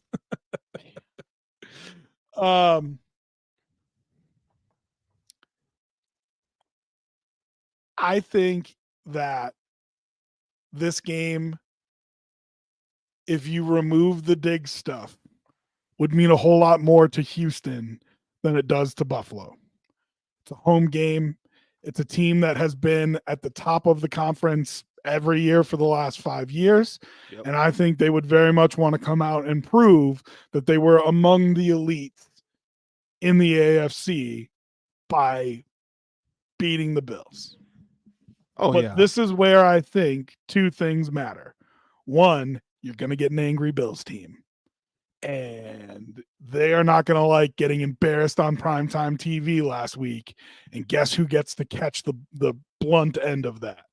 I think that this game, if you remove the Diggs stuff, would mean a whole lot more to Houston than it does to Buffalo. It's a home game. It's a team that has been at the top of the conference every year for the last 5 years. Yep. And I think they would very much want to come out and prove that they were among the elites in the AFC by beating the Bills. Oh, but yeah. This is where I think two things matter. One, you're going to get an angry Bills team, and they are not going to like getting embarrassed on primetime TV last week. And guess who gets to catch the blunt end of that?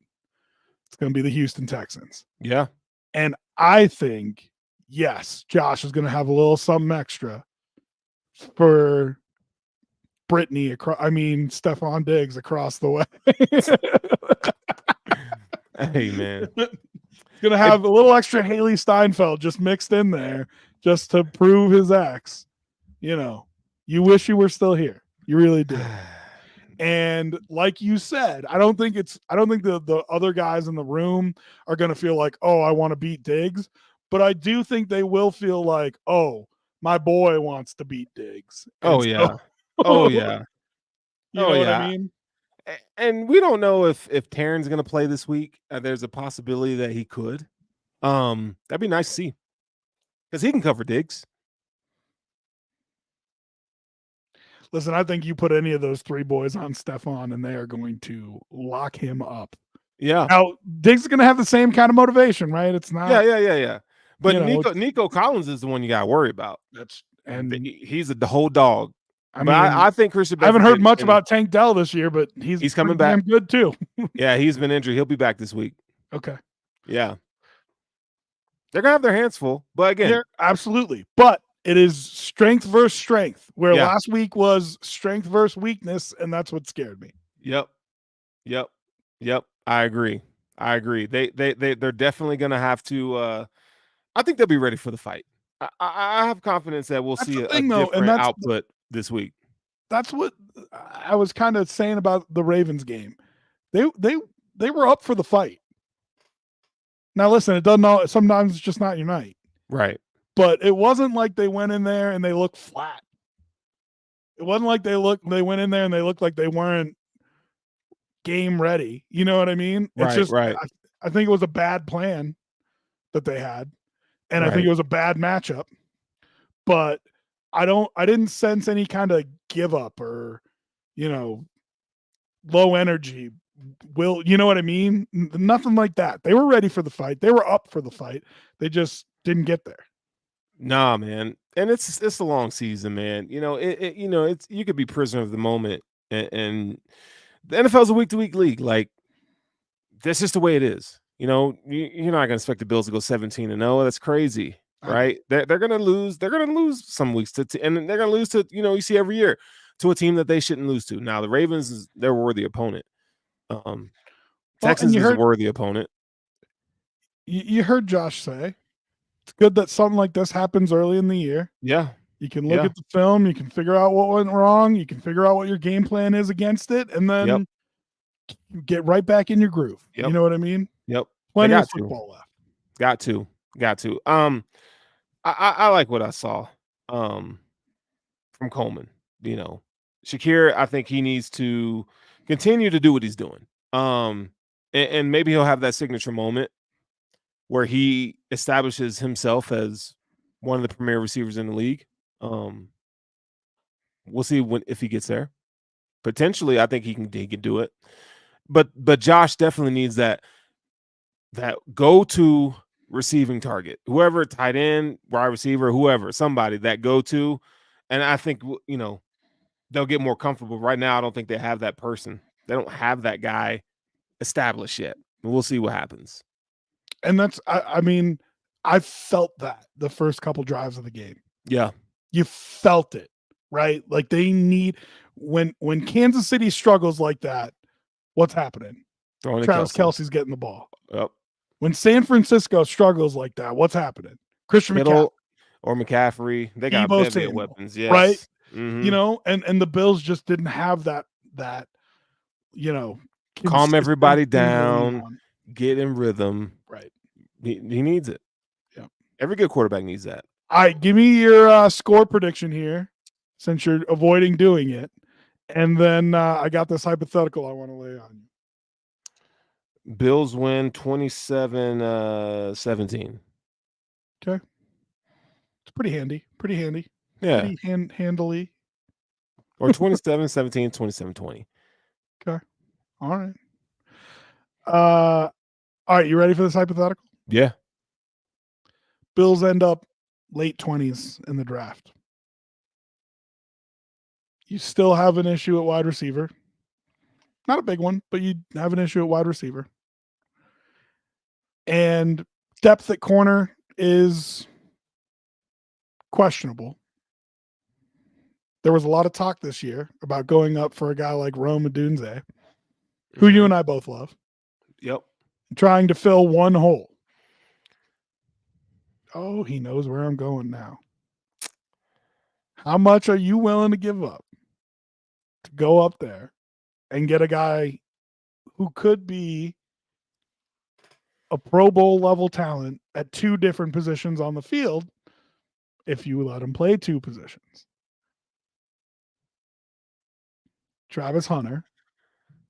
It's going to be the Houston Texans. Yeah. And I think, yes, Josh is going to have a little something extra for Stephon Diggs across the way. Hey, man. Gonna have a little extra Haley Steinfeld just mixed in there just to prove his ex. You wish you were still here. You really do. And like you said, I don't think the other guys in the room are gonna feel like, oh, I want to beat Diggs, but I do think they will feel like, oh, my boy wants to beat Diggs. Oh, yeah. Oh, yeah. You know what I mean? And we don't know if Taryn's going to play this week. There's a possibility that he could. That'd be nice to see, because he can cover Diggs. Listen, I think you put any of those three boys on Stephon, and they are going to lock him up. Yeah. Now, Diggs is going to have the same kind of motivation, right? It's not. Yeah. But Nico Collins is the one you got to worry about. He's the whole dog. I think Christian. I haven't heard much about Tank Dell this year, but he's coming back. Damn good too. Yeah, he's been injured. He'll be back this week. Okay. Yeah. They're gonna have their hands full, but again, absolutely. But it is strength versus strength, where last week was strength versus weakness, and that's what scared me. Yep. I agree. They're definitely gonna have to. I think they'll be ready for the fight. I have confidence that we'll see a different output this week. That's what I was kind of saying about the Ravens game. They were up for the fight. Now listen, it doesn't know. Sometimes it's just not your night, right? But it wasn't like they went in there and they looked flat. It wasn't like they went in there and they looked like they weren't game ready. You know what I mean? It's just right. I think it was a bad plan that they had, and I think it was a bad matchup. But I didn't sense any kind of give up or, low energy. You know what I mean? Nothing like that. They were ready for the fight. They were up for the fight. They just didn't get there. Nah, man. And it's a long season, man. It's you could be prisoner of the moment, and the NFL is a week-to-week league. Like, that's just the way it is. You're not gonna expect the Bills to go 17-0. That's crazy. Right? They're gonna lose. They're gonna lose some weeks and they're gonna lose to, you see every year, to a team that they shouldn't lose to. Now the Ravens they're a worthy opponent. Texans is a worthy opponent. You heard Josh say it's good that something like this happens early in the year. Yeah. You can look at the film, you can figure out what went wrong, you can figure out what your game plan is against it, and then get right back in your groove. Yep. You know what I mean? Yep. Plenty of football left. Got to. I like what I saw from Coleman. Shakir, I think he needs to continue to do what he's doing. and maybe he'll have that signature moment where he establishes himself as one of the premier receivers in the league. We'll see if he gets there. Potentially, I think he can do it. But Josh definitely needs that go-to receiving target. Whoever, tight end, wide receiver, whoever, somebody that go-to. And I think, they'll get more comfortable. Right now, I don't think they have that person. They don't have that guy established yet. We'll see what happens. And that's, I mean, I felt that the first couple drives of the game. Yeah. You felt it, right? Like they need, when Kansas City struggles like that, what's happening? Travis Kelce's getting the ball. Yep. When San Francisco struggles like that, what's happening? Christian McCaffrey or McCaffrey. They got bevy of weapons, yes. Right? Mm-hmm. And the Bills just didn't have that calm everybody down, get in rhythm. Right. He needs it. Yeah. Every good quarterback needs that. All right, give me your score prediction here, since you're avoiding doing it. And then I got this hypothetical I want to lay on you. Bills win 27-17. Okay. It's pretty handy. Yeah. Pretty handily. Or 27-17, 27-20. Okay. All right. All right, you ready for this hypothetical? Yeah. Bills end up late 20s in the draft. You still have an issue at wide receiver. Not a big one, but you have an issue at wide receiver. And depth at corner is questionable. There was a lot of talk this year about going up for a guy like Rome Odunze, who you and I both love. Yep. Trying to fill one hole. Oh, he knows where I'm going now. How much are you willing to give up to go up there and get a guy who could be a Pro Bowl level talent at two different positions on the field if you let him play two positions? Travis Hunter,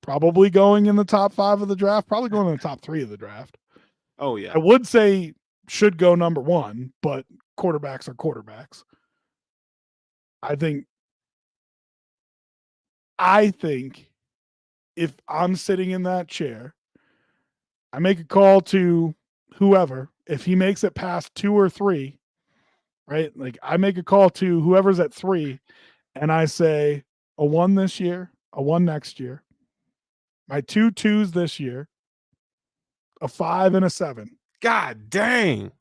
probably going in the top 5 of the draft, probably going in the top 3 of the draft. Oh, yeah. I would say should go number 1, but quarterbacks are quarterbacks. I think if I'm sitting in that chair, I make a call to whoever. If he makes it past 2 or 3, right? Like I make a call to whoever's at 3, and I say a 1 this year, a 1 next year, my 2 2s this year, a 5 and a 7. God dang.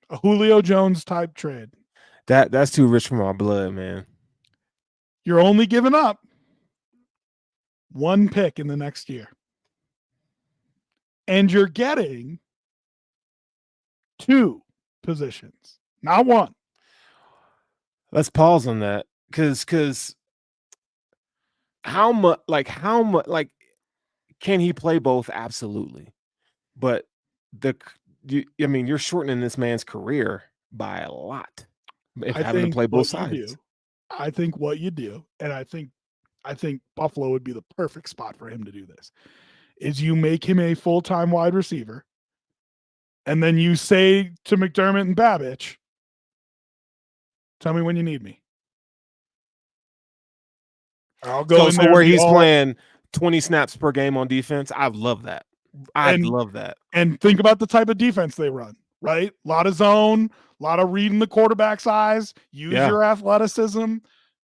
A Julio Jones type trade. That's too rich for my blood, man. You're only giving up 1 pick in the next year. And you're getting 2 positions, not 1. Let's pause on that. Cause how much can he play both? Absolutely. But you're shortening this man's career by a lot. If having to play both sides. I think what you do, and I think Buffalo would be the perfect spot for him to do this, is you make him a full-time wide receiver, and then you say to McDermott and Babich, tell me when you need me. I'll go so where he's playing 20 snaps per game on defense. I'd love that. I'd love that. And think about the type of defense they run, right? A lot of zone, a lot of reading the quarterback's eyes, use your athleticism.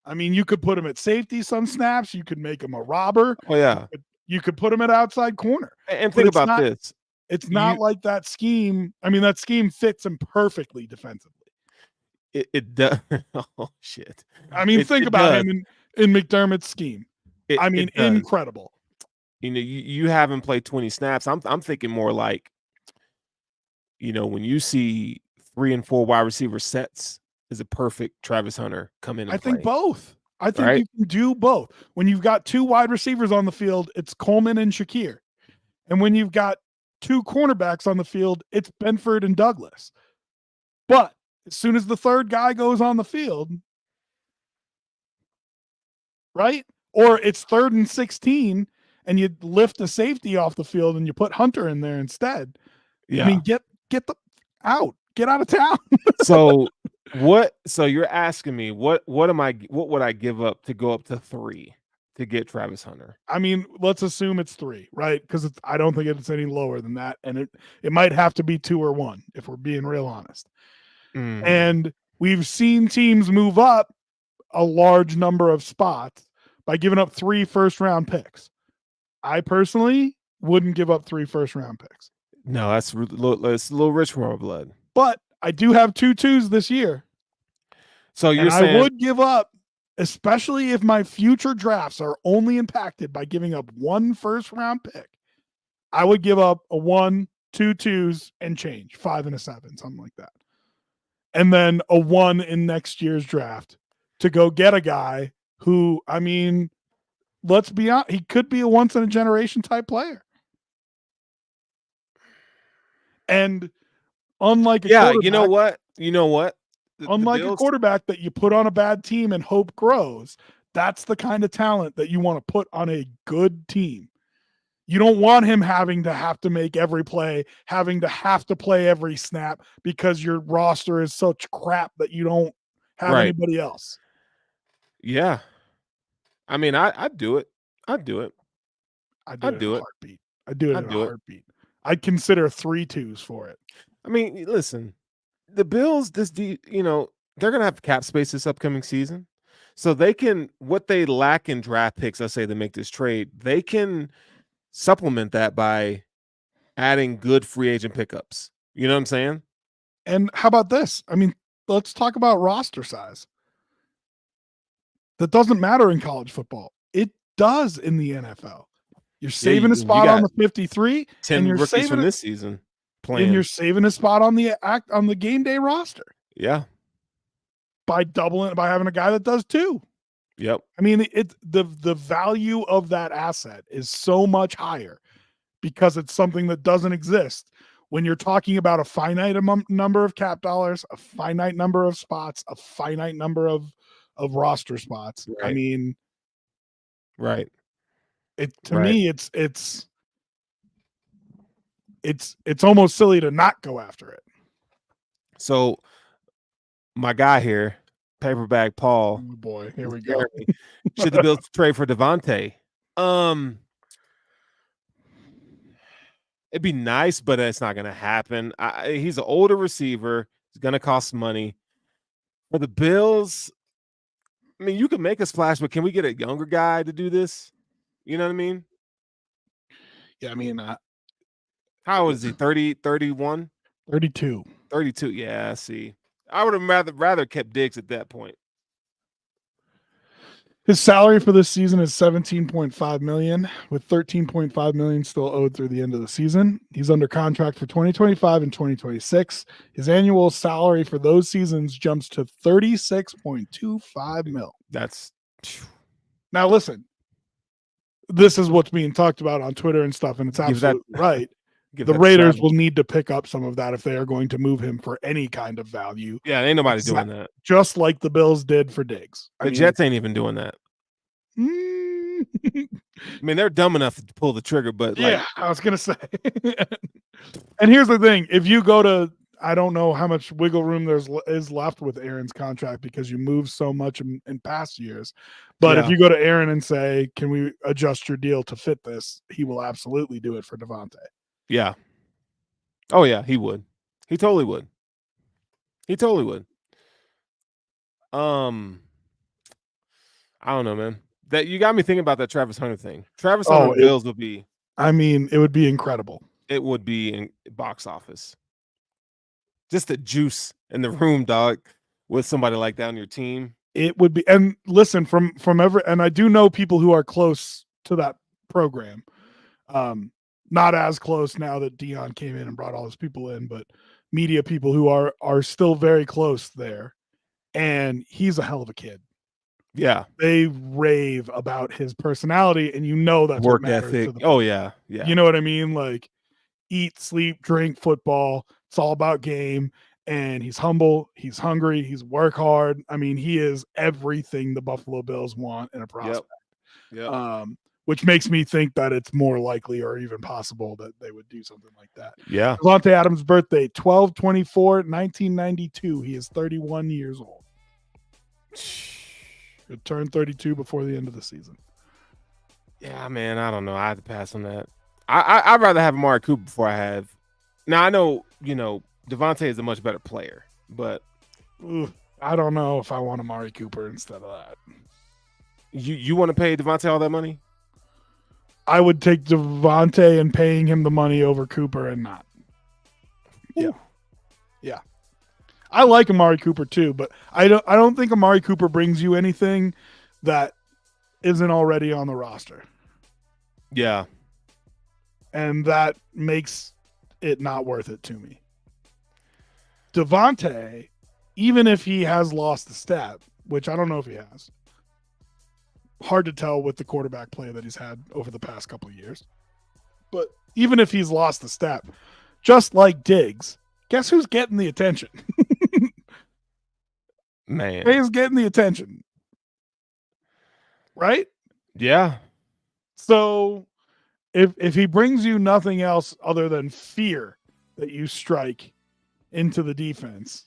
I mean, you could put him at safety some snaps. You could make him a robber. Oh, yeah. You could put him at outside corner. And think about this. It's not like that scheme. I mean, that scheme fits him perfectly defensively. It does. Oh, shit. I mean, think about him in McDermott's scheme. Incredible. You haven't played 20 snaps. I'm thinking more like, when you see 3 and 4 wide receiver sets, is a perfect Travis Hunter come in and play. Think both. I think you can do both. When you've got 2 wide receivers on the field, it's Coleman and Shakir. And when you've got 2 cornerbacks on the field, it's Benford and Douglas. But as soon as the third guy goes on the field, right? Or it's 3rd and 16 and you lift the safety off the field and you put Hunter in there instead. Yeah. I mean, get out of town. So you're asking me what would I give up to go up to 3 to get Travis Hunter? I mean, let's assume it's 3, right? Because I don't think it's any lower than that, and it might have to be 2 or 1 if we're being real honest. And we've seen teams move up a large number of spots by giving up 3 first-round picks. I personally wouldn't give up 3 first-round picks. No, that's a little rich for our blood. But I do have 2 2s this year. So you're saying I would give up, especially if my future drafts are only impacted by giving up 1 first-round pick. I would give up a 1, 2 2s and change, 5 and a 7, something like that. And then a 1 in next year's draft to go get a guy who, I mean, let's be honest, he could be a once-in-a-generation type player. And unlike a quarterback, you know what? Unlike a quarterback that you put on a bad team and hope grows, that's the kind of talent that you want to put on a good team. You don't want him having to make every play, having to play every snap because your roster is such crap that you don't have anybody else. Yeah. I mean, I'd do it. I'd do it. I'd do it in a heartbeat. I'd do it in a heartbeat. I'd consider 3 2s for it. I mean, listen, the Bills, they're going to have cap space this upcoming season. So they can, what they lack in draft picks, let's say, to make this trade, they can supplement that by adding good free agent pickups. You know what I'm saying? And how about this? I mean, let's talk about roster size. That doesn't matter in college football. It does in the NFL. You're saving a spot on the 53, 10 and you're rookies saving from this season playing. And you're saving a spot on the game day roster. Yeah. By having a guy that does 2. Yep. I mean, the value of that asset is so much higher because it's something that doesn't exist when you're talking about a finite number of cap dollars, a finite number of spots, a finite number of roster spots. Right. I mean, right. To me, it's almost silly to not go after it. So my guy here, Paperback Paul. Oh boy, here we go. Should the Bills trade for Devontae? It'd be nice, but it's not going to happen. He's an older receiver. He's going to cost money. For the Bills, I mean, you can make a splash, but can we get a younger guy to do this? You know what I mean? Yeah, I mean, how old is he? 30, 31? 32. 32, yeah, see. I would have rather kept Diggs at that point. His salary for this season is $17.5 million, with $13.5 million still owed through the end of the season. He's under contract for 2025 and 2026. His annual salary for those seasons jumps to $36.25 million. That's now listen. This is what's being talked about on Twitter and stuff, and it's absolutely right. The Raiders will need to pick up some of that if they are going to move him for any kind of value. Yeah, ain't nobody doing that. Just like the Bills did for Diggs. The Jets ain't even doing that. I mean, they're dumb enough to pull the trigger, but yeah, I was gonna say. And here's the thing: if you go to, I don't know how much wiggle room is left with Aaron's contract because you move so much in past years. But if you go to Aaron and say, "Can we adjust your deal to fit this?" He will absolutely do it for Devontae. Yeah. Oh yeah, he would. He totally would. He totally would. I don't know, man. That you got me thinking about that Travis Hunter thing. Travis Hunter Bills would be. I mean, it would be incredible. It would be in box office. Just the juice in the room, dog, with somebody like that on your team. It would be. And listen, from and I do know people who are close to that program. Not as close now that Dion came in and brought all those people in, but media people who are still very close there. And he's a hell of a kid. Yeah. They rave about his personality, and you know that's work ethic. Oh yeah. Yeah. You know what I mean? Like eat, sleep, drink, football. It's all about game. And he's humble, he's hungry, he's work hard. I mean, he is everything the Buffalo Bills want in a prospect. Yep. which makes me think that it's more likely or even possible that they would do something like that. Yeah. Davante Adams' birthday, 12/24/1992. He is 31 years old. He'll turn 32 before the end of the season. Yeah, man, I don't know. I have to pass on that. I'd rather have Amari Cooper before I have. Now, I know, Devontae is a much better player, but I don't know if I want Amari Cooper instead of that. You want to pay Devontae all that money? I would take Devontae and paying him the money over Cooper and not. Yeah. Yeah. I like Amari Cooper too, but I don't think Amari Cooper brings you anything that isn't already on the roster. Yeah. And that makes it not worth it to me. Devontae, even if he has lost the step, which I don't know if he has, hard to tell with the quarterback play that he's had over the past couple of years. But even if he's lost the step, just like Diggs, guess who's getting the attention? Man. He's getting the attention. Right? Yeah. So if he brings you nothing else other than fear that you strike into the defense,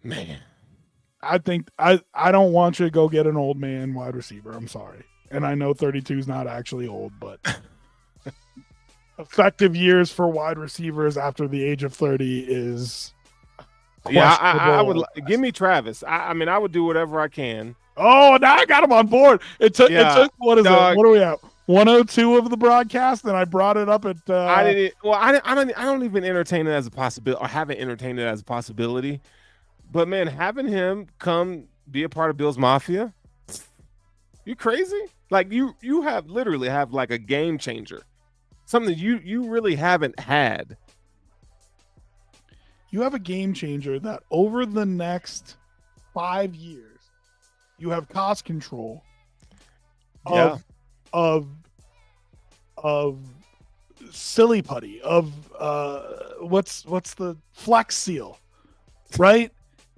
Man. I think I don't want you to go get an old man wide receiver. I'm sorry. And I know 32 is not actually old, but effective years for wide receivers after the age of 30 is I would give me Travis. I mean, I would do whatever I can. Oh, now I got him on board. It took what is dog. it? What are we at? 102 of the broadcast, and I brought it up at I don't even entertain it as a possibility, or haven't entertained it as a possibility. But man, having him come be a part of Bill's Mafia, you crazy? Like you literally have like a game changer. Something you really haven't had. You have a game changer that over the next 5 years, you have cost control of silly putty, of what's the flex seal, right?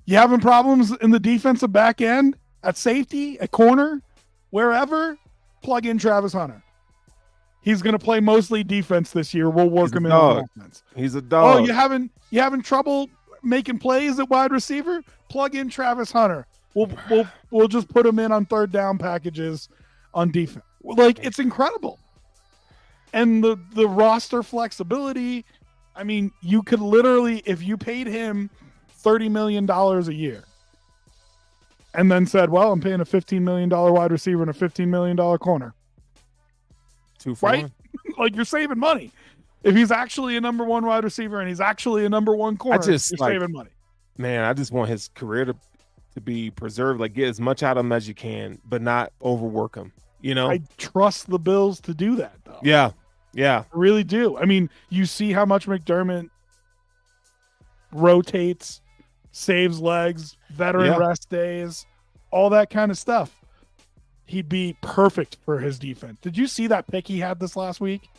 You having problems in the defensive back end, at safety, at corner, wherever, plug in Travis Hunter. He's going to play mostly defense this year. We'll work him in on offense. He's a dog. Oh, you having trouble making plays at wide receiver? Plug in Travis Hunter. We'll just put him in on third down packages on defense. Like, it's incredible. And the roster flexibility, I mean, you could literally, if you paid him $30 million a year and then said, well, I'm paying a $15 million wide receiver and a $15 million corner. 2 for right? 1. Like, you're saving money. If he's actually a number one wide receiver and he's actually a number one corner, you're saving money. Man, I just want his career to be preserved. Like, get as much out of him as you can, but not overwork him. I trust the Bills to do that, though. Yeah. I really do. I mean, you see how much McDermott rotates, saves legs, veteran rest days, all that kind of stuff. He'd be perfect for his defense. Did you see that pick he had this last week?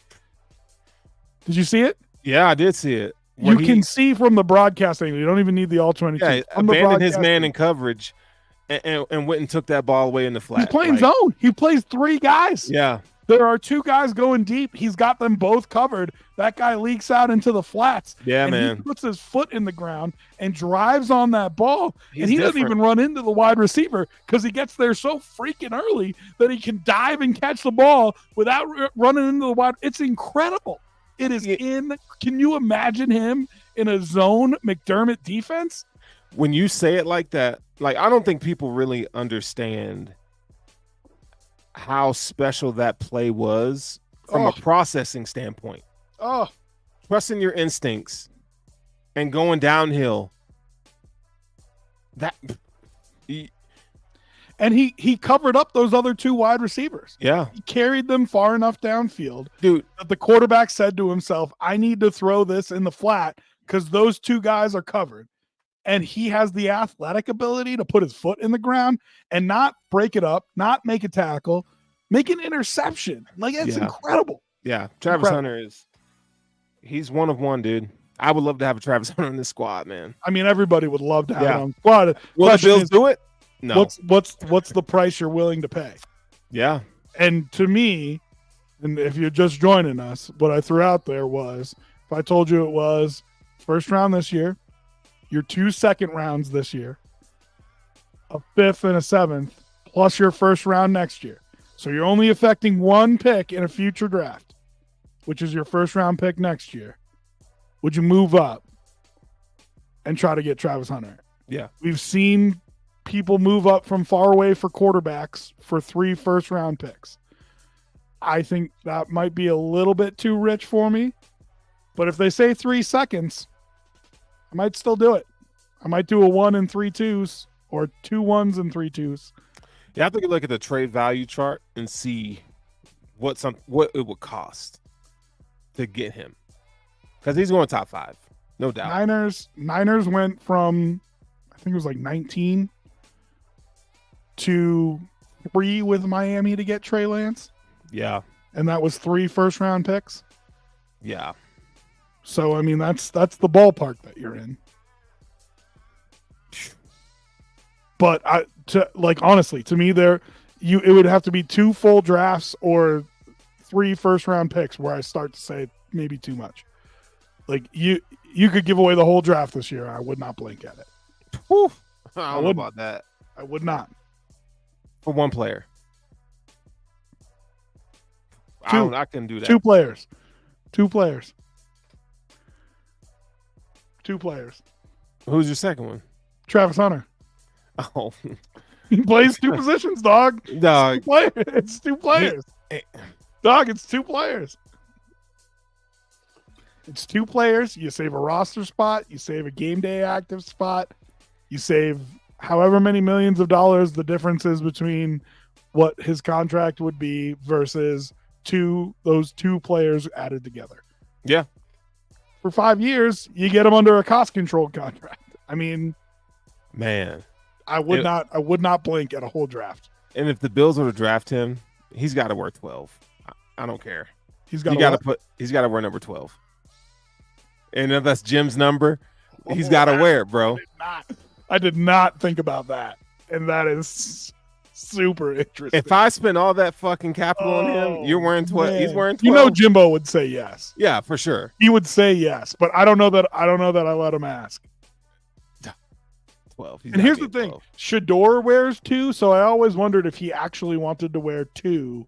Did you see it? Yeah, I did see it. You can see from the broadcast angle. You don't even need the all 22. Yeah, abandoned his man in coverage and went and took that ball away in the flat. He's playing zone. He plays 3 guys. Yeah. There are 2 guys going deep. He's got them both covered. That guy leaks out into the flats. Yeah, and man. He puts his foot in the ground and drives on that ball. He's and he different. doesn't even run into the wide receiver because he gets there so freaking early that he can dive and catch the ball without running into the wide. It's incredible. It is Can you imagine him in a zone McDermott defense? When you say it like that, like, I don't think people really understand how special that play was from a processing standpoint. Oh, Trusting your instincts and going downhill. And he covered up those other 2 wide receivers. Yeah. He carried them far enough downfield. Dude, that the quarterback said to himself, I need to throw this in the flat because those 2 guys are covered. And he has the athletic ability to put his foot in the ground and not break it up, not make a tackle, make an interception. Like, it's incredible. Yeah. Travis Hunter he's one of one, dude. I would love to have a Travis Hunter in this squad, man. I mean, everybody would love to have it on squad. Will the Bills do it? No. What's the price you're willing to pay? Yeah. And to me, and if you're just joining us, what I threw out there was, if I told you it was first round this year, your 2 second rounds this year, a 5th and a 7th, plus your first round next year. So you're only affecting one pick in a future draft, which is your first round pick next year. Would you move up and try to get Travis Hunter? Yeah. We've seen people move up from far away for quarterbacks for 3 first round picks. I think that might be a little bit too rich for me. But if they say 3 seconds, I might still do it. I might do a 1 and 3 2s or 2 1s and 3 2s. You have to look at the trade value chart and see what it would cost to get him. Because he's going top 5, no doubt. Niners went from, I think it was like 19 to 3 with Miami to get Trey Lance. Yeah. And that was 3 first round picks. Yeah. So I mean that's the ballpark that you're in. But honestly, to me it would have to be 2 full drafts or 3 first round picks where I start to say maybe too much. Like you could give away the whole draft this year. I would not blink at it. Whew. I don't know about that. I would not. For one player. 2. I can do that. 2 players. 2 players. 2 players. Who's your second one? Travis Hunter. Oh. He plays 2 positions, dog. Dog. It's 2 players. Dog, it's 2 players. It's 2 players. You save a roster spot. You save a game day active spot. You save however many millions of dollars the difference is between what his contract would be versus those 2 players added together. Yeah. For 5 years, you get him under a cost controlled contract. I mean, man, I would not blink at a whole draft. And if the Bills were to draft him, he's got to wear 12. I don't care. He's got to wear number 12. And if that's Jim's number, he's got to wear it, bro. I did not think about that. And that is super interesting. If I spend all that fucking capital on him, you're wearing 12. He's wearing 12. You know Jimbo would say yes. Yeah, for sure. He would say yes, but I don't know that I let him ask. 12. And here's the thing. 12. Shador wears 2, so I always wondered if he actually wanted to wear 2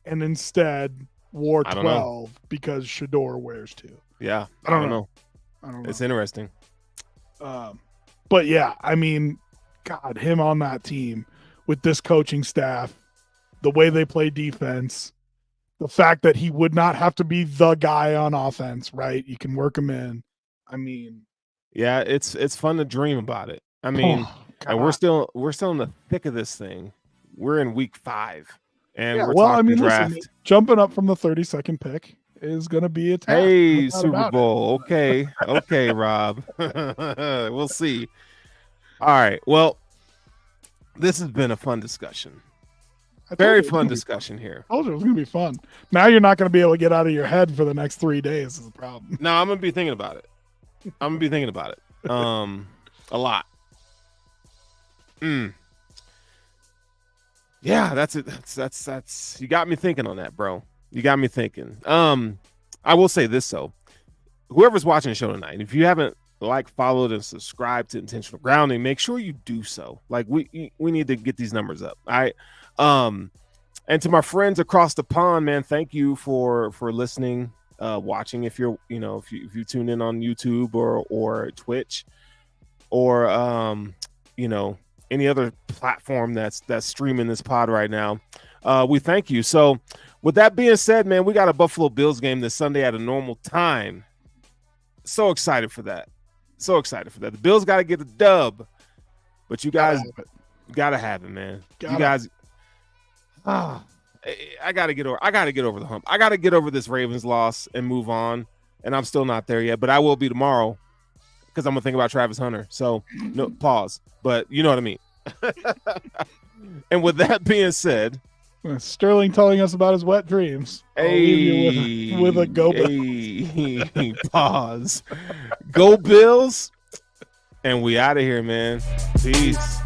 and instead wore 12 because Shador wears 2. Yeah. I don't know. I don't know. It's interesting. But yeah, I mean, God, him on that team with this coaching staff, the way they play defense, the fact that he would not have to be the guy on offense, right? You can work him in. I mean, yeah, it's fun to dream about it. I mean, and we're still in the thick of this thing. We're in week 5, and we're talking draft. Listen, jumping up from the 32nd pick is going to be a task. Hey, Super Bowl. Okay, Rob. We'll see. All right. Well, this has been a fun discussion. Very fun discussion here. I told you it was going to be fun. Now you're not going to be able to get out of your head for the next 3 days is the problem. No, I'm going to be thinking about it. A lot. Yeah, that's it. That's you got me thinking on that, bro. You got me thinking. I will say this though. Whoever's watching the show tonight, if you haven't followed and subscribed to Intentional Grounding, make sure you do so. Like we need to get these numbers up. All right. And to my friends across the pond, man, thank you for listening, watching. If you're, if you tune in on YouTube or Twitch or any other platform that's streaming this pod right now, we thank you. So with that being said, man, we got a Buffalo Bills game this Sunday at a normal time. So excited for that. The Bills got to get a dub, but you guys got to have it, man. You guys, I got to get over the hump. I got to get over this Ravens loss and move on. And I'm still not there yet, but I will be tomorrow because I'm going to think about Travis Hunter. So no pause, but you know what I mean? And with that being said, Sterling telling us about his wet dreams. Hey, with a go Bills. Pause. Go Bills. And we out of here, man. Peace.